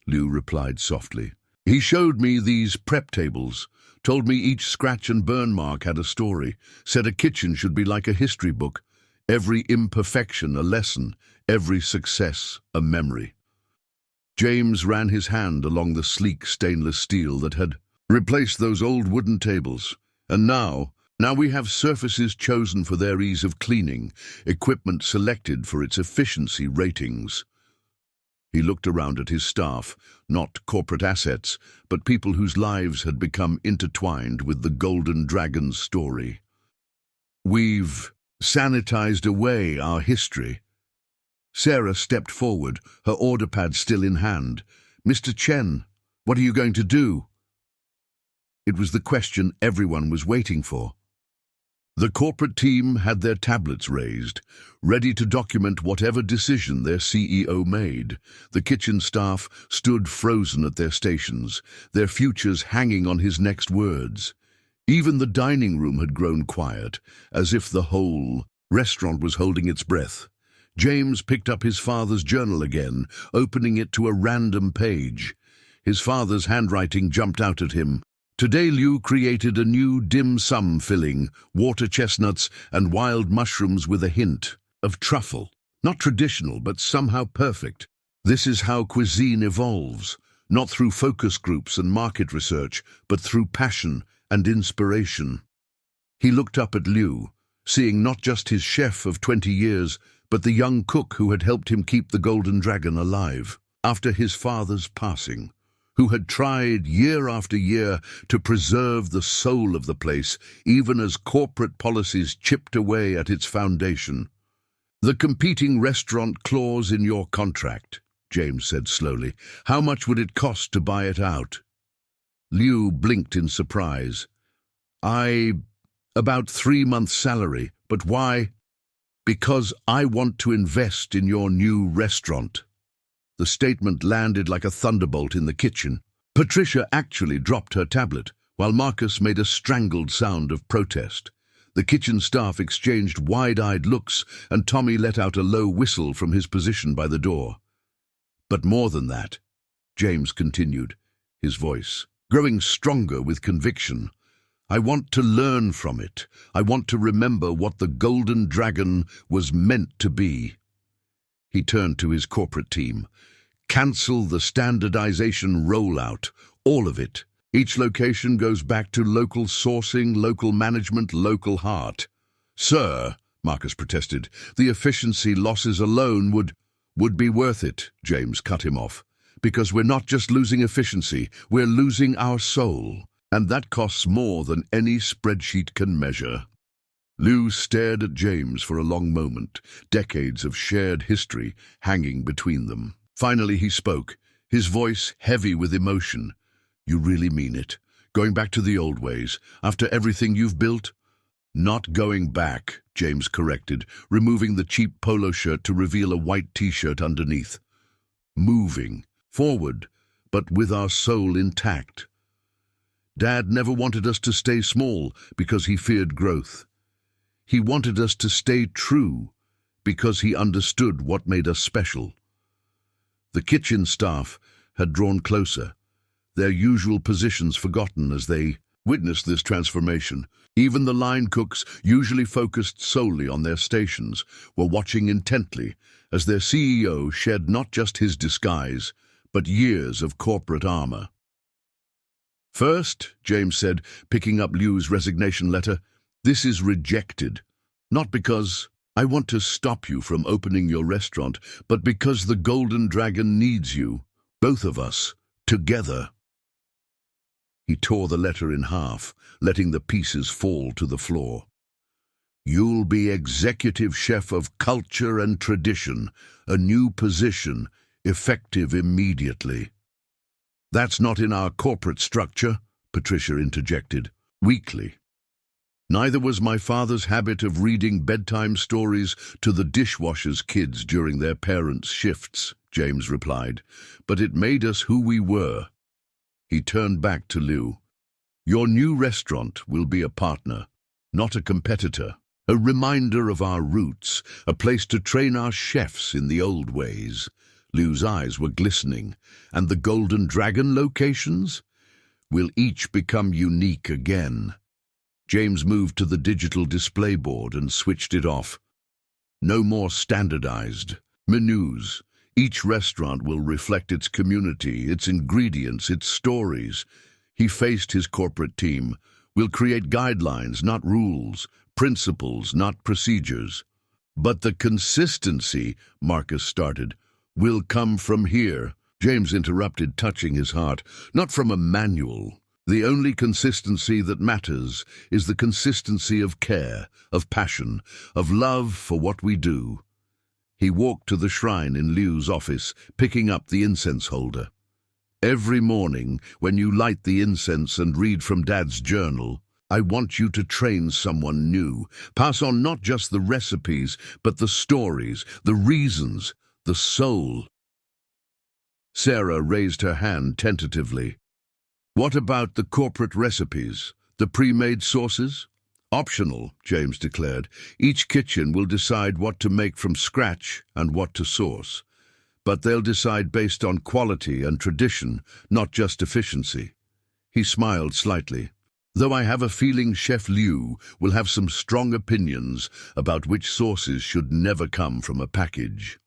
Liu replied softly. "He showed me these prep tables, told me each scratch and burn mark had a story, said a kitchen should be like a history book, every imperfection a lesson, every success a memory." James ran his hand along the sleek stainless steel that had replaced those old wooden tables. "And now we have surfaces chosen for their ease of cleaning, equipment selected for its efficiency ratings." He looked around at his staff, not corporate assets, but people whose lives had become intertwined with the Golden Dragon's story. "We've sanitized away our history." Sarah stepped forward, her order pad still in hand. "Mr. Chen, what are you going to do?" It was the question everyone was waiting for. The corporate team had their tablets raised, ready to document whatever decision their CEO made. The kitchen staff stood frozen at their stations, their futures hanging on his next words. Even the dining room had grown quiet, as if the whole restaurant was holding its breath. James picked up his father's journal again, opening it to a random page. His father's handwriting jumped out at him. "Today Liu created a new dim sum filling, water chestnuts and wild mushrooms with a hint of truffle. Not traditional, but somehow perfect. This is how cuisine evolves, not through focus groups and market research, but through passion and inspiration." He looked up at Liu, seeing not just his chef of 20 years, but the young cook who had helped him keep the Golden Dragon alive after his father's passing, who had tried year after year to preserve the soul of the place, even as corporate policies chipped away at its foundation. "The competing restaurant clause in your contract," James said slowly. "How much would it cost to buy it out?" Liu blinked in surprise. About 3 months' salary. But why?" "Because I want to invest in your new restaurant." The statement landed like a thunderbolt in the kitchen. Patricia actually dropped her tablet, while Marcus made a strangled sound of protest. The kitchen staff exchanged wide-eyed looks, and Tommy let out a low whistle from his position by the door. "But more than that," James continued, his voice growing stronger with conviction, "I want to learn from it. I want to remember what the Golden Dragon was meant to be." He turned to his corporate team. "Cancel the standardization rollout, all of it. Each location goes back to local sourcing, local management, local heart." "Sir," Marcus protested, "the efficiency losses alone would be worth it," James cut him off. "Because we're not just losing efficiency, we're losing our soul. And that costs more than any spreadsheet can measure." Liu stared at James for a long moment, decades of shared history hanging between them. Finally he spoke, his voice heavy with emotion. "You really mean it? Going back to the old ways, after everything you've built?" Not going back, James corrected, removing the cheap polo shirt to reveal a white t-shirt underneath. Moving, forward, but with our soul intact. Dad never wanted us to stay small because he feared growth. He wanted us to stay true because he understood what made us special. The kitchen staff had drawn closer, their usual positions forgotten as they witnessed this transformation. Even the line cooks, usually focused solely on their stations, were watching intently as their CEO shed not just his disguise, but years of corporate armor. "First," James said, picking up Liu's resignation letter, "this is rejected. Not because I want to stop you from opening your restaurant, but because the Golden Dragon needs you, both of us, together." He tore the letter in half, letting the pieces fall to the floor. "You'll be executive chef of culture and tradition, a new position, effective immediately." "That's not in our corporate structure," Patricia interjected, weakly. "Neither was my father's habit of reading bedtime stories to the dishwasher's kids during their parents' shifts," James replied, "but it made us who we were." He turned back to Liu. "Your new restaurant will be a partner, not a competitor, a reminder of our roots, a place to train our chefs in the old ways." Liu's eyes were glistening. "And the Golden Dragon locations will each become unique again." James moved to the digital display board and switched it off. "No more standardized menus. Each restaurant will reflect its community, its ingredients, its stories." He faced his corporate team. "We'll create guidelines, not rules, principles, not procedures." "But the consistency," Marcus started, "will come from here," James interrupted, touching his heart. "Not from a manual. The only consistency that matters is the consistency of care, of passion, of love for what we do." He walked to the shrine in Liu's office, picking up the incense holder. "Every morning, when you light the incense and read from Dad's journal, I want you to train someone new. Pass on not just the recipes, but the stories, the reasons, the soul." Sarah raised her hand tentatively. "What about the corporate recipes, the pre-made sauces?" "Optional," James declared. "Each kitchen will decide what to make from scratch and what to source. But they'll decide based on quality and tradition, not just efficiency." He smiled slightly. "Though I have a feeling Chef Liu will have some strong opinions about which sauces should never come from a package."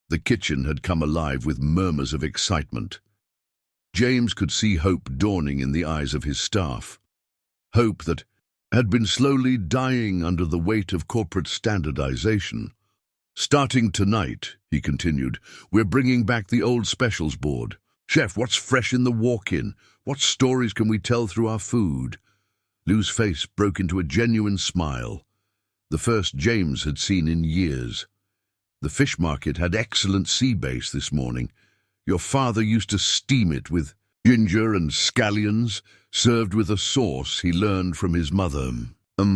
The kitchen had come alive with murmurs of excitement. James could see hope dawning in the eyes of his staff. Hope that had been slowly dying under the weight of corporate standardization. "Starting tonight," he continued, "we're bringing back the old specials board. Chef, what's fresh in the walk-in? What stories can we tell through our food?" Liu's face broke into a genuine smile, the first James had seen in years. "The fish market had excellent sea bass this morning. Your father used to steam it with ginger and scallions, served with a sauce he learned from his mother."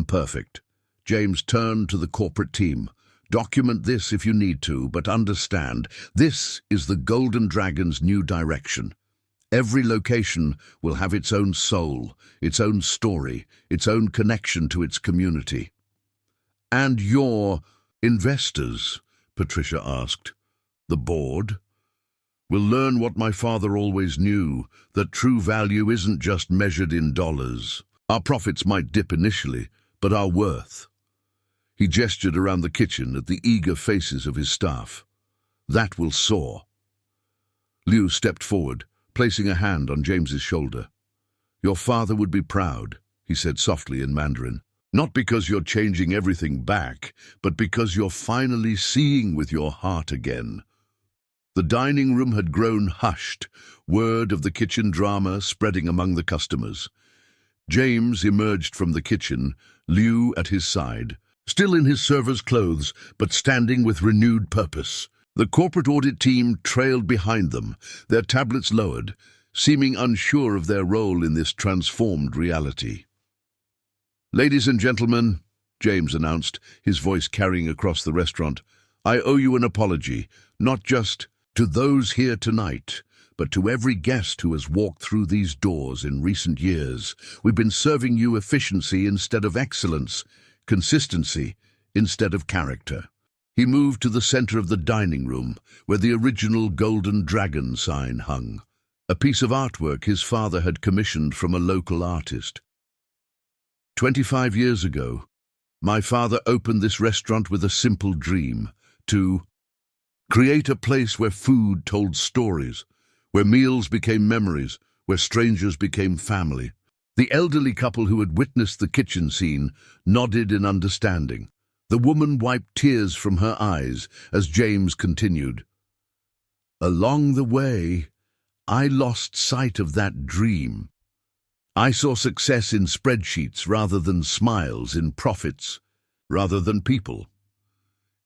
Perfect." James turned to the corporate team. "Document this if you need to, but understand, this is the Golden Dragon's new direction. Every location will have its own soul, its own story, its own connection to its community." "And your investors?" Patricia asked. "The board will learn what my father always knew, that true value isn't just measured in dollars. Our profits might dip initially, but our worth." He gestured around the kitchen at the eager faces of his staff. "That will soar." Liu stepped forward, placing a hand on James's shoulder. "Your father would be proud," he said softly in Mandarin. "Not because you're changing everything back, but because you're finally seeing with your heart again." The dining room had grown hushed, word of the kitchen drama spreading among the customers. James emerged from the kitchen, Liu at his side, still in his server's clothes, but standing with renewed purpose. The corporate audit team trailed behind them, their tablets lowered, seeming unsure of their role in this transformed reality. "Ladies and gentlemen," James announced, his voice carrying across the restaurant, "I owe you an apology, not just to those here tonight, but to every guest who has walked through these doors in recent years. We've been serving you efficiency instead of excellence, consistency instead of character." He moved to the center of the dining room, where the original Golden Dragon sign hung, a piece of artwork his father had commissioned from a local artist. 25 years ago, my father opened this restaurant with a simple dream: to create a place where food told stories, where meals became memories, where strangers became family. The elderly couple who had witnessed the kitchen scene nodded in understanding. The woman wiped tears from her eyes as James continued. "Along the way, I lost sight of that dream. I saw success in spreadsheets rather than smiles, in profits rather than people."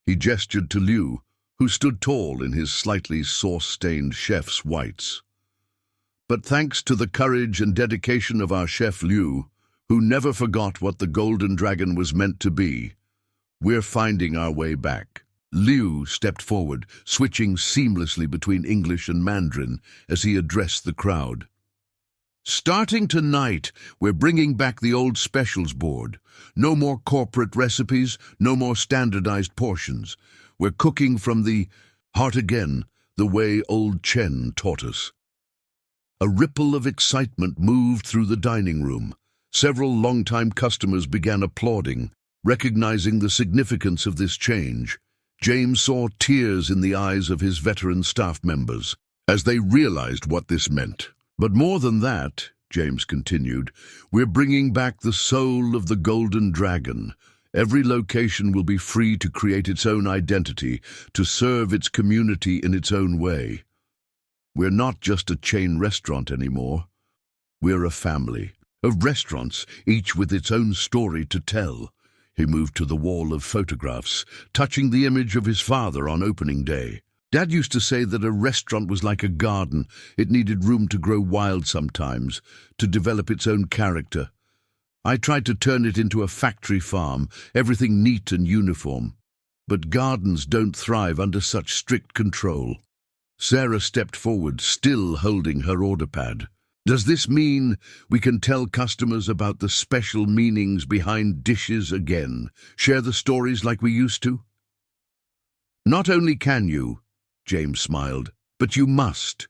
He gestured to Liu, who stood tall in his slightly sauce-stained chef's whites. "But thanks to the courage and dedication of our chef Liu, who never forgot what the Golden Dragon was meant to be, we're finding our way back." Liu stepped forward, switching seamlessly between English and Mandarin as he addressed the crowd. "Starting tonight, we're bringing back the old specials board. No more corporate recipes, no more standardized portions. We're cooking from the heart again, the way old Chen taught us." A ripple of excitement moved through the dining room. Several longtime customers began applauding, recognizing the significance of this change. James saw tears in the eyes of his veteran staff members as they realized what this meant. "But more than that," James continued, "we're bringing back the soul of the Golden Dragon. Every location will be free to create its own identity, to serve its community in its own way. We're not just a chain restaurant anymore. We're a family of restaurants, each with its own story to tell." He moved to the wall of photographs, touching the image of his father on opening day. "Dad used to say that a restaurant was like a garden. It needed room to grow wild sometimes, to develop its own character. I tried to turn it into a factory farm, everything neat and uniform. But gardens don't thrive under such strict control." Sarah stepped forward, still holding her order pad. "Does this mean we can tell customers about the special meanings behind dishes again? Share the stories like we used to?" "Not only can you," James smiled, "but you must.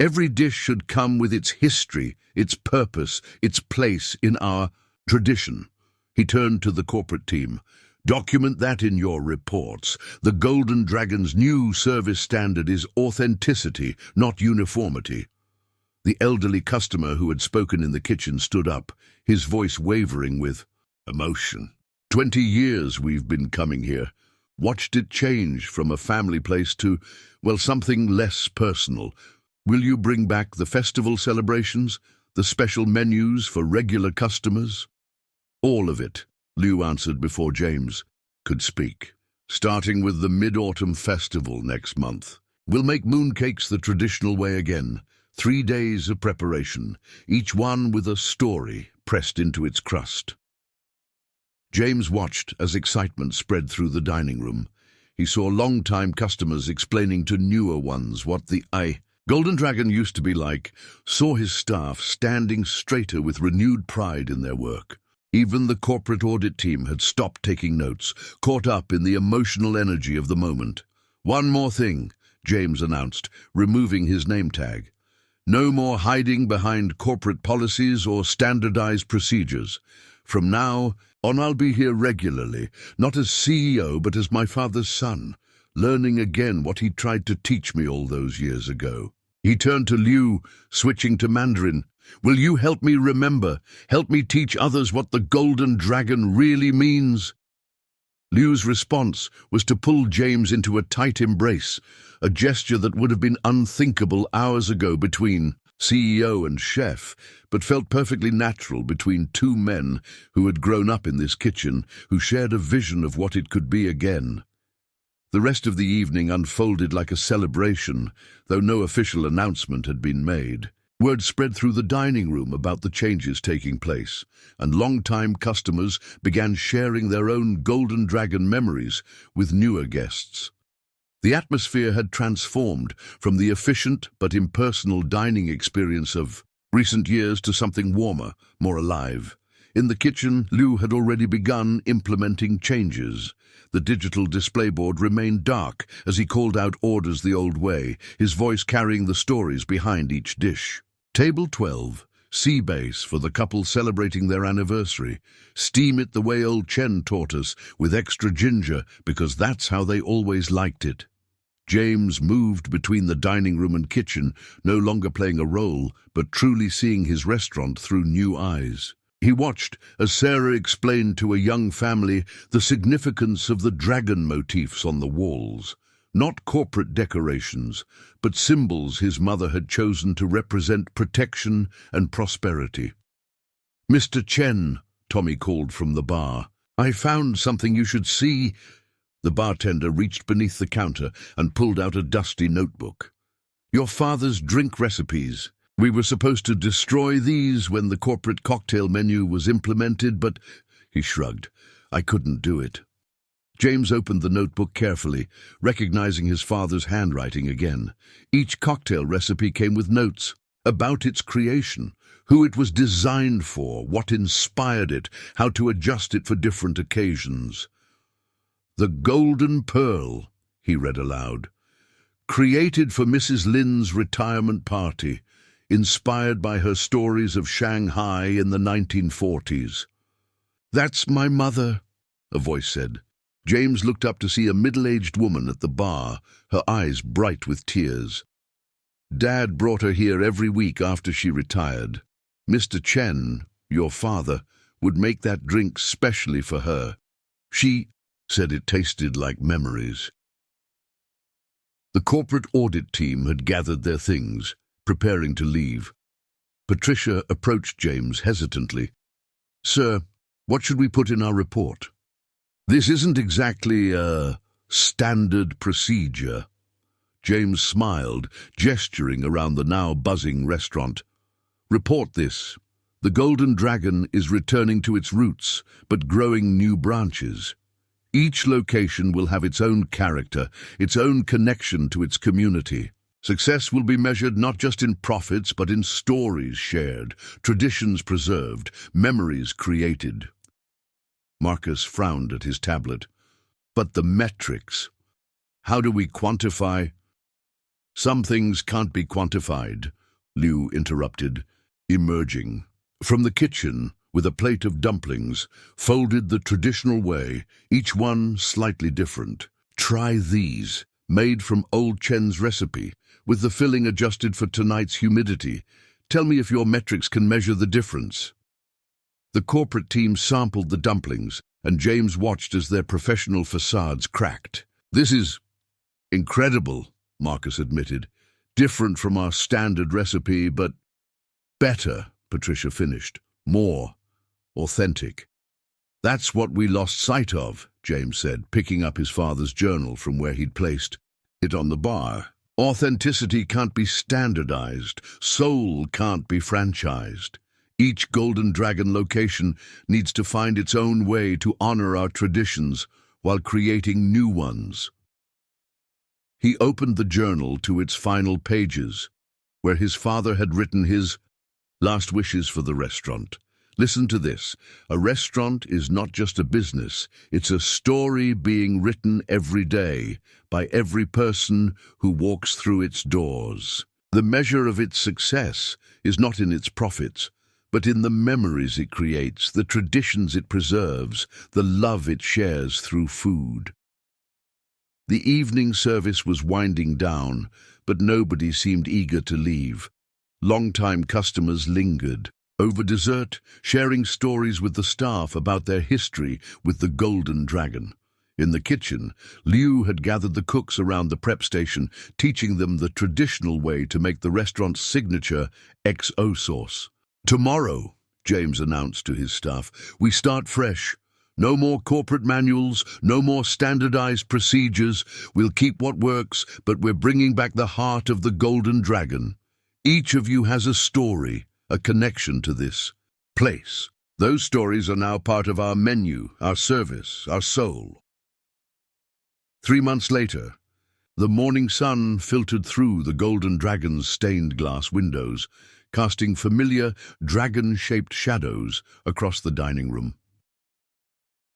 Every dish should come with its history, its purpose, its place in our tradition." He turned to the corporate team. "Document that in your reports. The Golden Dragon's new service standard is authenticity, not uniformity." The elderly customer who had spoken in the kitchen stood up, his voice wavering with emotion. 20 years we've been coming here. Watched it change from a family place to, well, something less personal. Will you bring back the festival celebrations, the special menus for regular customers?" "All of it," Liu answered before James could speak. "Starting with the Mid-Autumn Festival next month. We'll make mooncakes the traditional way again. 3 days of preparation, each one with a story pressed into its crust." James watched as excitement spread through the dining room. He saw long-time customers explaining to newer ones what the Golden Dragon used to be like, saw his staff standing straighter with renewed pride in their work. Even the corporate audit team had stopped taking notes, caught up in the emotional energy of the moment. "One more thing," James announced, removing his name tag. "No more hiding behind corporate policies or standardized procedures. From now on, I'll be here regularly, not as CEO, but as my father's son, learning again what he tried to teach me all those years ago." He turned to Liu, switching to Mandarin. "Will you help me remember, help me teach others what the Golden Dragon really means?" Liu's response was to pull James into a tight embrace, a gesture that would have been unthinkable hours ago between CEO and chef, but felt perfectly natural between two men who had grown up in this kitchen, who shared a vision of what it could be again. The rest of the evening unfolded like a celebration, though no official announcement had been made. Word spread through the dining room about the changes taking place, and long-time customers began sharing their own Golden Dragon memories with newer guests. The atmosphere had transformed from the efficient but impersonal dining experience of recent years to something warmer, more alive. In the kitchen, Liu had already begun implementing changes. The digital display board remained dark as he called out orders the old way, his voice carrying the stories behind each dish. Table 12, sea base for the couple celebrating their anniversary. Steam it the way old Chen taught us, with extra ginger, because that's how they always liked it. James moved between the dining room and kitchen, no longer playing a role, but truly seeing his restaurant through new eyes. He watched as Sarah explained to a young family the significance of the dragon motifs on the walls. Not corporate decorations, but symbols his mother had chosen to represent protection and prosperity. "Mr. Chen," Tommy called from the bar, "I found something you should see." The bartender reached beneath the counter and pulled out a dusty notebook. "Your father's drink recipes. We were supposed to destroy these when the corporate cocktail menu was implemented, but—" He shrugged. "I couldn't do it." James opened the notebook carefully, recognizing his father's handwriting again. Each cocktail recipe came with notes about its creation, who it was designed for, what inspired it, how to adjust it for different occasions. "The Golden Pearl," he read aloud. "Created for Mrs. Lin's retirement party, inspired by her stories of Shanghai in the 1940s. "That's my mother," a voice said. James looked up to see a middle-aged woman at the bar, her eyes bright with tears. "Dad brought her here every week after she retired. Mr. Chen, your father, would make that drink specially for her. She said it tasted like memories." The corporate audit team had gathered their things, preparing to leave. Patricia approached James hesitantly. "Sir, what should we put in our report?" "This isn't exactly a standard procedure." James smiled, gesturing around the now buzzing restaurant. "Report this. The Golden Dragon is returning to its roots, but growing new branches. Each location will have its own character, its own connection to its community. Success will be measured not just in profits, but in stories shared, traditions preserved, memories created." Marcus frowned at his tablet. "But the metrics. How do we quantify—" "Some things can't be quantified," Liu interrupted, emerging. From the kitchen, with a plate of dumplings, folded the traditional way, each one slightly different. "Try these, made from old Chen's recipe, with the filling adjusted for tonight's humidity. Tell me if your metrics can measure the difference." The corporate team sampled the dumplings, and James watched as their professional facades cracked. "This is incredible," Marcus admitted. "Different from our standard recipe, but better," Patricia finished. "More authentic." "That's what we lost sight of," James said, picking up his father's journal from where he'd placed it on the bar. "Authenticity can't be standardized. Soul can't be franchised. Each Golden Dragon location needs to find its own way to honor our traditions while creating new ones." He opened the journal to its final pages, where his father had written his last wishes for the restaurant. "Listen to this. A restaurant is not just a business. It's a story being written every day by every person who walks through its doors. The measure of its success is not in its profits, but in the memories it creates, the traditions it preserves, the love it shares through food." The evening service was winding down, but nobody seemed eager to leave. Long-time customers lingered, over dessert, sharing stories with the staff about their history with the Golden Dragon. In the kitchen, Liu had gathered the cooks around the prep station, teaching them the traditional way to make the restaurant's signature XO sauce. "Tomorrow," James announced to his staff, "we start fresh. No more corporate manuals, no more standardized procedures. We'll keep what works, but we're bringing back the heart of the Golden Dragon. Each of you has a story, a connection to this place. Those stories are now part of our menu, our service, our soul. 3 months later, the morning sun filtered through the Golden Dragon's stained glass windows, casting familiar, dragon-shaped shadows across the dining room.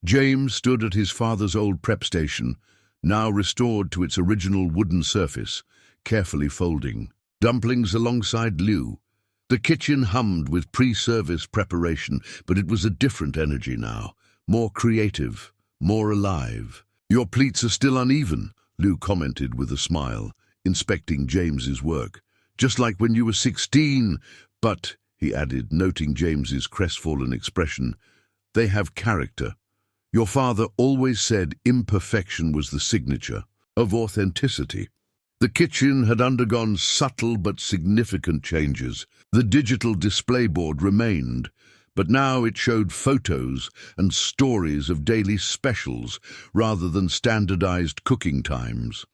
James stood at his father's old prep station, now restored to its original wooden surface, carefully folding dumplings alongside Liu. The kitchen hummed with pre-service preparation, but it was a different energy now, more creative, more alive. "Your pleats are still uneven," Liu commented with a smile, inspecting James's work. "Just like when you were 16, but," he added, noting James's crestfallen expression, "they have character. Your father always said imperfection was the signature of authenticity." The kitchen had undergone subtle but significant changes. The digital display board remained, but now it showed photos and stories of daily specials rather than standardized cooking times.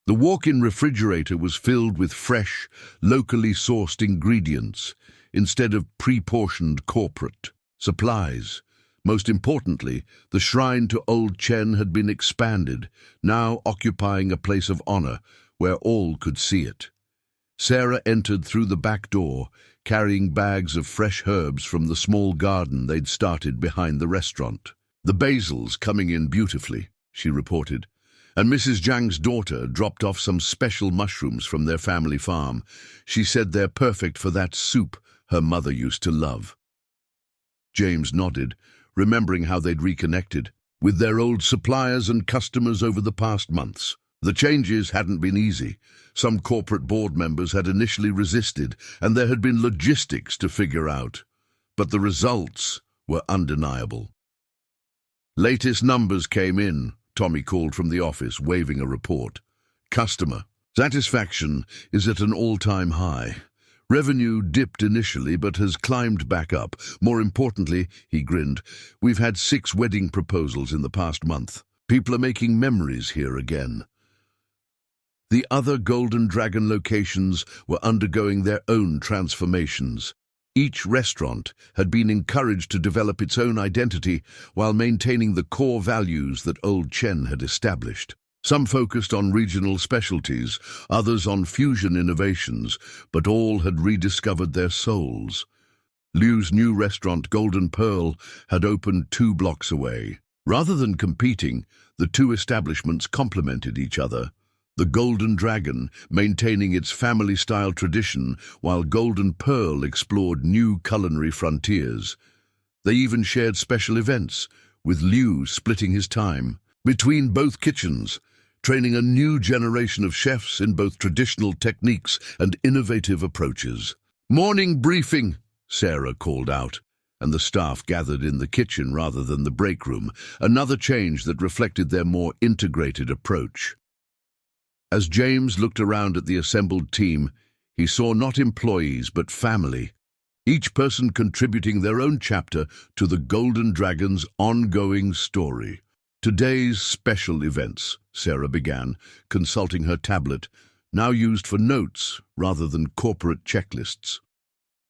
The walk-in refrigerator was filled with fresh, locally sourced ingredients instead of pre-portioned corporate supplies. Most importantly, the shrine to Old Chen had been expanded, now occupying a place of honor where all could see it. Sarah entered through the back door, carrying bags of fresh herbs from the small garden they'd started behind the restaurant. "The basil's coming in beautifully," she reported, and Mrs. Zhang's daughter dropped off some special mushrooms from their family farm. She said they're perfect for that soup her mother used to love. James nodded, remembering how they'd reconnected with their old suppliers and customers over the past months. The changes hadn't been easy. Some corporate board members had initially resisted, and there had been logistics to figure out. But the results were undeniable. "Latest numbers came in," Tommy called from the office, waving a report. "Customer satisfaction is at an all-time high. Revenue dipped initially but has climbed back up. More importantly," he grinned, "we've had 6 wedding proposals in the past month. People are making memories here again." The other Golden Dragon locations were undergoing their own transformations. Each restaurant had been encouraged to develop its own identity while maintaining the core values that Old Chen had established. Some focused on regional specialties, others on fusion innovations, but all had rediscovered their souls. Liu's new restaurant, Golden Pearl, had opened 2 blocks away. Rather than competing, the 2 establishments complemented each other. The Golden Dragon maintaining its family-style tradition, while Golden Pearl explored new culinary frontiers. They even shared special events, with Liu splitting his time between both kitchens, training a new generation of chefs in both traditional techniques and innovative approaches. "Morning briefing," Sarah called out, and the staff gathered in the kitchen rather than the break room, another change that reflected their more integrated approach. As James looked around at the assembled team, he saw not employees but family, each person contributing their own chapter to the Golden Dragon's ongoing story. "Today's special events," Sarah began, consulting her tablet, now used for notes rather than corporate checklists.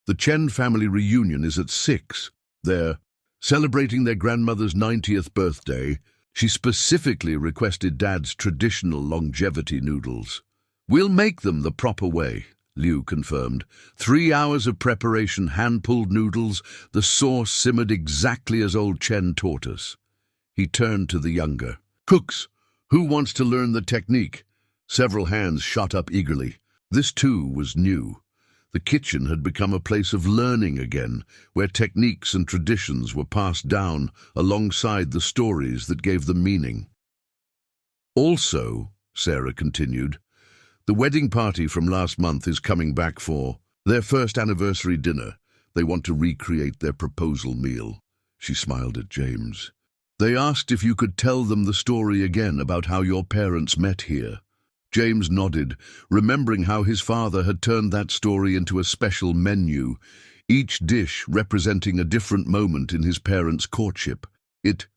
"The Chen family reunion is at 6. They're celebrating their grandmother's 90th birthday. She specifically requested Dad's traditional longevity noodles. We'll make them the proper way," Liu confirmed. 3 hours of preparation, hand-pulled noodles, the sauce simmered exactly as Old Chen taught us. He turned to the younger cooks. "Who wants to learn the technique?" Several hands shot up eagerly. This too was new. The kitchen had become a place of learning again, where techniques and traditions were passed down alongside the stories that gave them meaning. "Also," Sarah continued, "the wedding party from last month is coming back for their first anniversary dinner. They want to recreate their proposal meal." She smiled at James. "They asked if you could tell them the story again about how your parents met here." James nodded, remembering how his father had turned that story into a special menu, each dish representing a different moment in his parents' courtship. It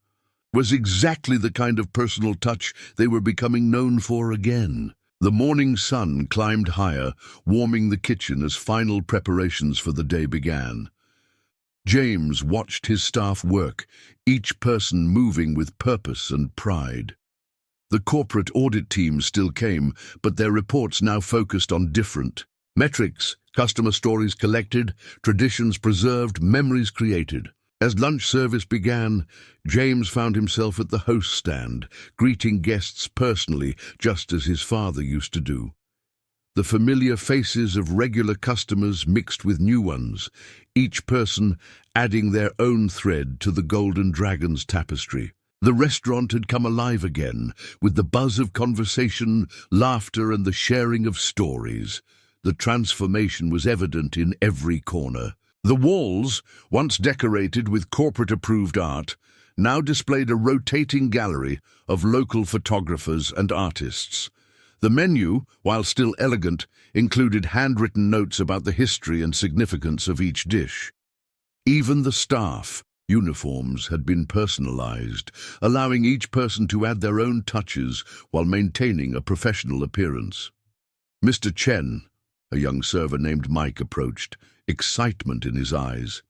was exactly the kind of personal touch they were becoming known for again. The morning sun climbed higher, warming the kitchen as final preparations for the day began. James watched his staff work, each person moving with purpose and pride. The corporate audit team still came, but their reports now focused on different metrics: customer stories collected, traditions preserved, memories created. As lunch service began, James found himself at the host stand, greeting guests personally, just as his father used to do. The familiar faces of regular customers mixed with new ones, each person adding their own thread to the Golden Dragon's tapestry. The restaurant had come alive again, with the buzz of conversation, laughter, and the sharing of stories. The transformation was evident in every corner. The walls, once decorated with corporate-approved art, now displayed a rotating gallery of local photographers and artists. The menu, while still elegant, included handwritten notes about the history and significance of each dish. Even the staff uniforms had been personalized, allowing each person to add their own touches while maintaining a professional appearance. Mr. Chen, a young server named Mike, approached, excitement in his eyes.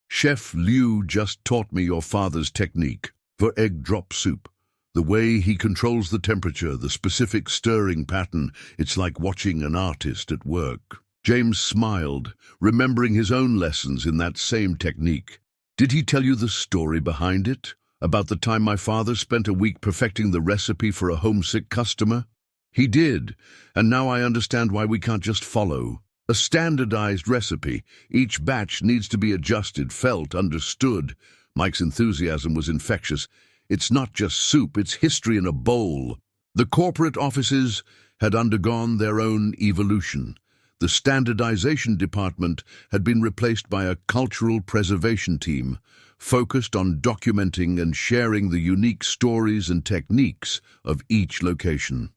"Chef Liu just taught me your father's technique for egg drop soup. The way he controls the temperature, the specific stirring pattern, it's like watching an artist at work." James smiled, remembering his own lessons in that same technique. "Did he tell you the story behind it? About the time my father spent a week perfecting the recipe for a homesick customer?" "He did, and now I understand why we can't just follow a standardized recipe. Each batch needs to be adjusted, felt, understood." Mike's enthusiasm was infectious. "It's not just soup, it's history in a bowl." The corporate offices had undergone their own evolution. The standardization department had been replaced by a cultural preservation team, focused on documenting and sharing the unique stories and techniques of each location.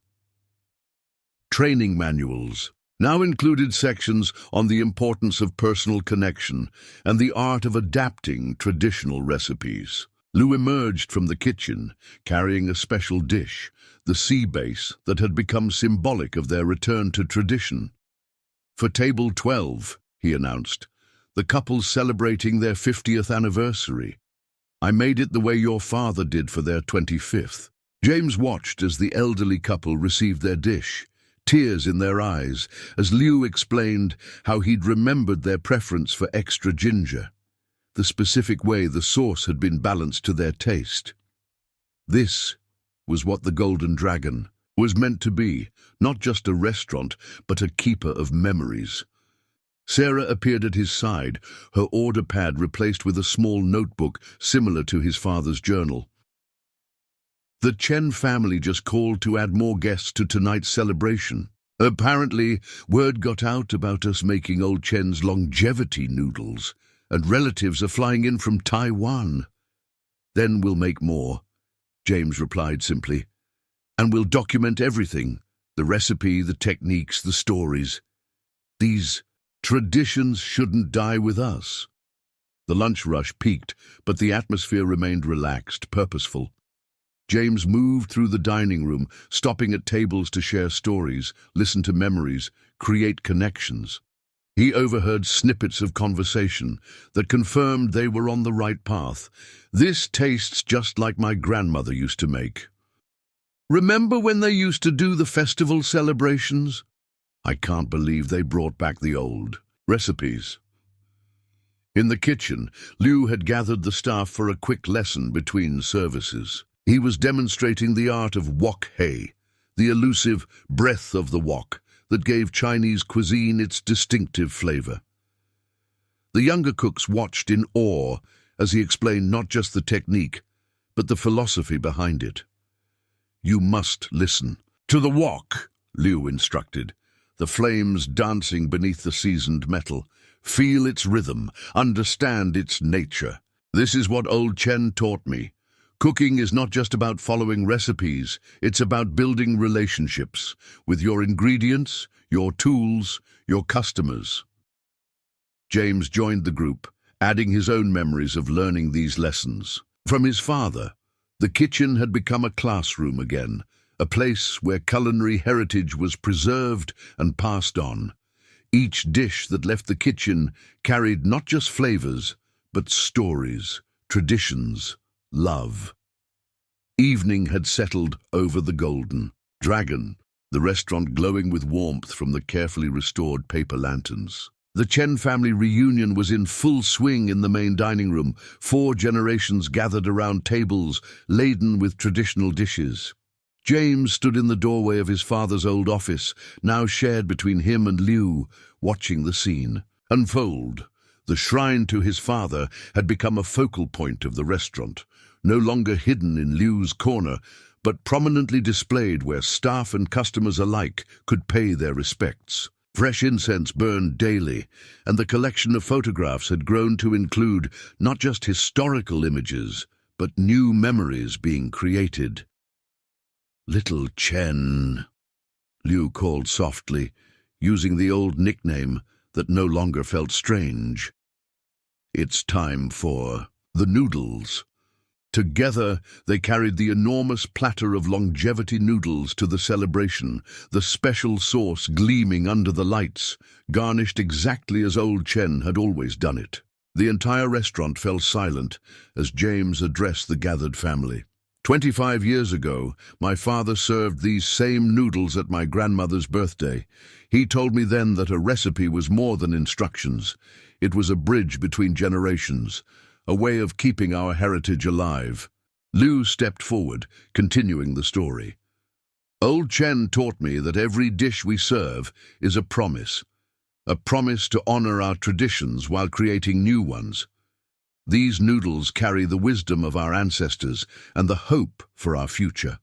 Training manuals now included sections on the importance of personal connection and the art of adapting traditional recipes. Lou emerged from the kitchen, carrying a special dish, the sea bass that had become symbolic of their return to tradition. "For table 12, he announced, "the couple's celebrating their 50th anniversary. I made it the way your father did for their 25th. James watched as the elderly couple received their dish, tears in their eyes, as Liu explained how he'd remembered their preference for extra ginger, the specific way the sauce had been balanced to their taste. This was what the Golden Dragon was meant to be, not just a restaurant, but a keeper of memories. Sarah appeared at his side, her order pad replaced with a small notebook similar to his father's journal. "The Chen family just called to add more guests to tonight's celebration. Apparently, word got out about us making old Chen's longevity noodles, and relatives are flying in from Taiwan." "Then we'll make more," James replied simply. "And we'll document everything, the recipe, the techniques, the stories. These traditions shouldn't die with us." The lunch rush peaked, but the atmosphere remained relaxed, purposeful. James moved through the dining room, stopping at tables to share stories, listen to memories, create connections. He overheard snippets of conversation that confirmed they were on the right path. "This tastes just like my grandmother used to make. Remember when they used to do the festival celebrations? I can't believe they brought back the old recipes." In the kitchen, Liu had gathered the staff for a quick lesson between services. He was demonstrating the art of wok hei, the elusive breath of the wok that gave Chinese cuisine its distinctive flavor. The younger cooks watched in awe as he explained not just the technique, but the philosophy behind it. "You must listen to the wok," Liu instructed, the flames dancing beneath the seasoned metal. "Feel its rhythm, understand its nature. This is what old Chen taught me. Cooking is not just about following recipes, it's about building relationships with your ingredients, your tools, your customers." James joined the group, adding his own memories of learning these lessons. From his father, the kitchen had become a classroom again, a place where culinary heritage was preserved and passed on. Each dish that left the kitchen carried not just flavors, but stories, traditions, love. Evening had settled over the Golden Dragon, the restaurant glowing with warmth from the carefully restored paper lanterns. The Chen family reunion was in full swing in the main dining room, 4 generations gathered around tables laden with traditional dishes. James stood in the doorway of his father's old office, now shared between him and Liu, watching the scene unfold. The shrine to his father had become a focal point of the restaurant, no longer hidden in Liu's corner, but prominently displayed where staff and customers alike could pay their respects. Fresh incense burned daily, and the collection of photographs had grown to include not just historical images, but new memories being created. "Little Chen," Liu called softly, using the old nickname that no longer felt strange. "It's time for the noodles." Together, they carried the enormous platter of longevity noodles to the celebration, the special sauce gleaming under the lights, garnished exactly as old Chen had always done it. The entire restaurant fell silent as James addressed the gathered family. 25 years ago, my father served these same noodles at my grandmother's birthday. He told me then that a recipe was more than instructions. It was a bridge between generations, a way of keeping our heritage alive. Liu stepped forward, continuing the story. "Old Chen taught me that every dish we serve is a promise to honor our traditions while creating new ones. These noodles carry the wisdom of our ancestors and the hope for our future."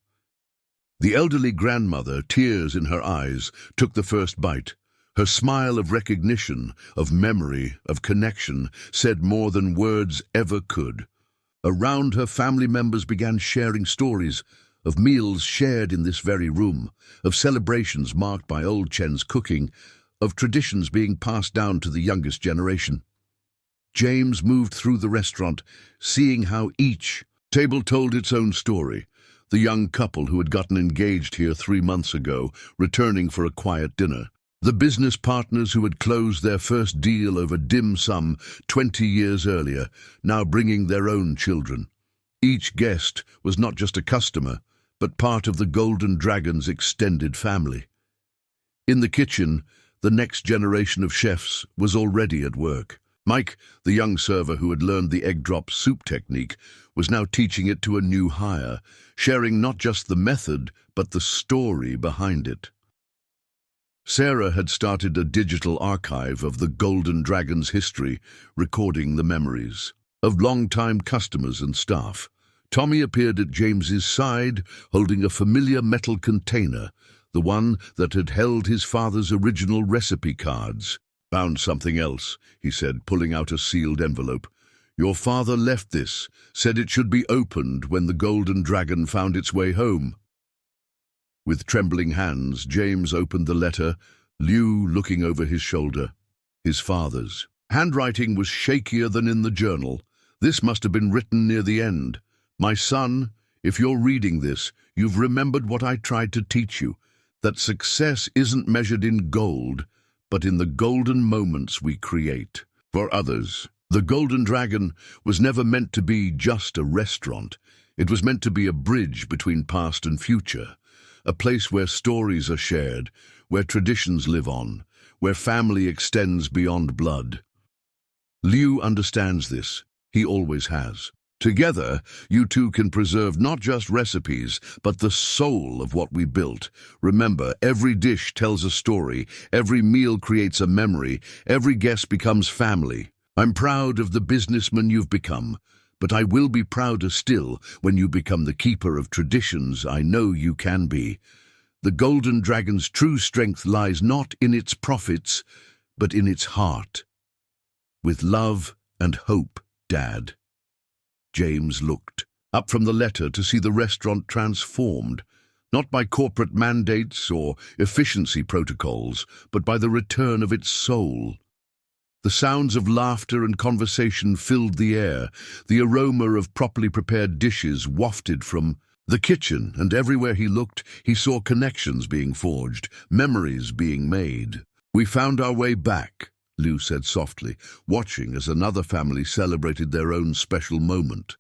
The elderly grandmother, tears in her eyes, took the first bite. Her smile of recognition, of memory, of connection, said more than words ever could. Around her, family members began sharing stories of meals shared in this very room, of celebrations marked by old Chen's cooking, of traditions being passed down to the youngest generation. James moved through the restaurant, seeing how each table told its own story. The young couple who had gotten engaged here 3 months ago, returning for a quiet dinner. The business partners who had closed their first deal over dim sum 20 years earlier, now bringing their own children. Each guest was not just a customer, but part of the Golden Dragon's extended family. In the kitchen, the next generation of chefs was already at work. Mike, the young server who had learned the egg drop soup technique, was now teaching it to a new hire, sharing not just the method, but the story behind it. Sarah had started a digital archive of the Golden Dragon's history, recording the memories of long-time customers and staff. Tommy appeared at James's side, holding a familiar metal container, the one that had held his father's original recipe cards. "Found something else," he said, pulling out a sealed envelope. "Your father left this, said it should be opened when the Golden Dragon found its way home." With trembling hands, James opened the letter, Liu looking over his shoulder. His father's handwriting was shakier than in the journal. This must have been written near the end. "My son, if you're reading this, you've remembered what I tried to teach you, that success isn't measured in gold, but in the golden moments we create for others." The Golden Dragon was never meant to be just a restaurant. It was meant to be a bridge between past and future. A place where stories are shared, where traditions live on, where family extends beyond blood. Liu understands this. He always has. Together, you two can preserve not just recipes, but the soul of what we built. Remember, every dish tells a story, every meal creates a memory, every guest becomes family. I'm proud of the businessman you've become, but I will be prouder still when you become the keeper of traditions I know you can be. The Golden Dragon's true strength lies not in its profits, but in its heart. With love and hope, Dad. James looked up from the letter to see the restaurant transformed, not by corporate mandates or efficiency protocols, but by the return of its soul. The sounds of laughter and conversation filled the air, the aroma of properly prepared dishes wafted from The kitchen, and everywhere he looked, he saw connections being forged, memories being made. "We found our way back," Lou said softly, watching as another family celebrated their own special moment.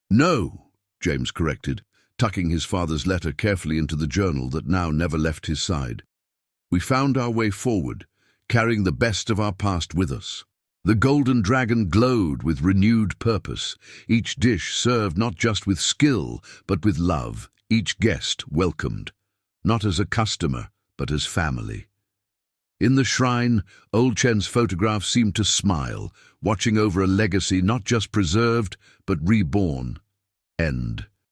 "No," James corrected, tucking his father's letter carefully into the journal that now never left his side. "We found our way forward, carrying the best of our past with us." The golden dragon glowed with renewed purpose. Each dish served not just with skill, but with love. Each guest welcomed, not as a customer, but as family. In the shrine, Old Chen's photograph seemed to smile, watching over a legacy not just preserved, but reborn. End.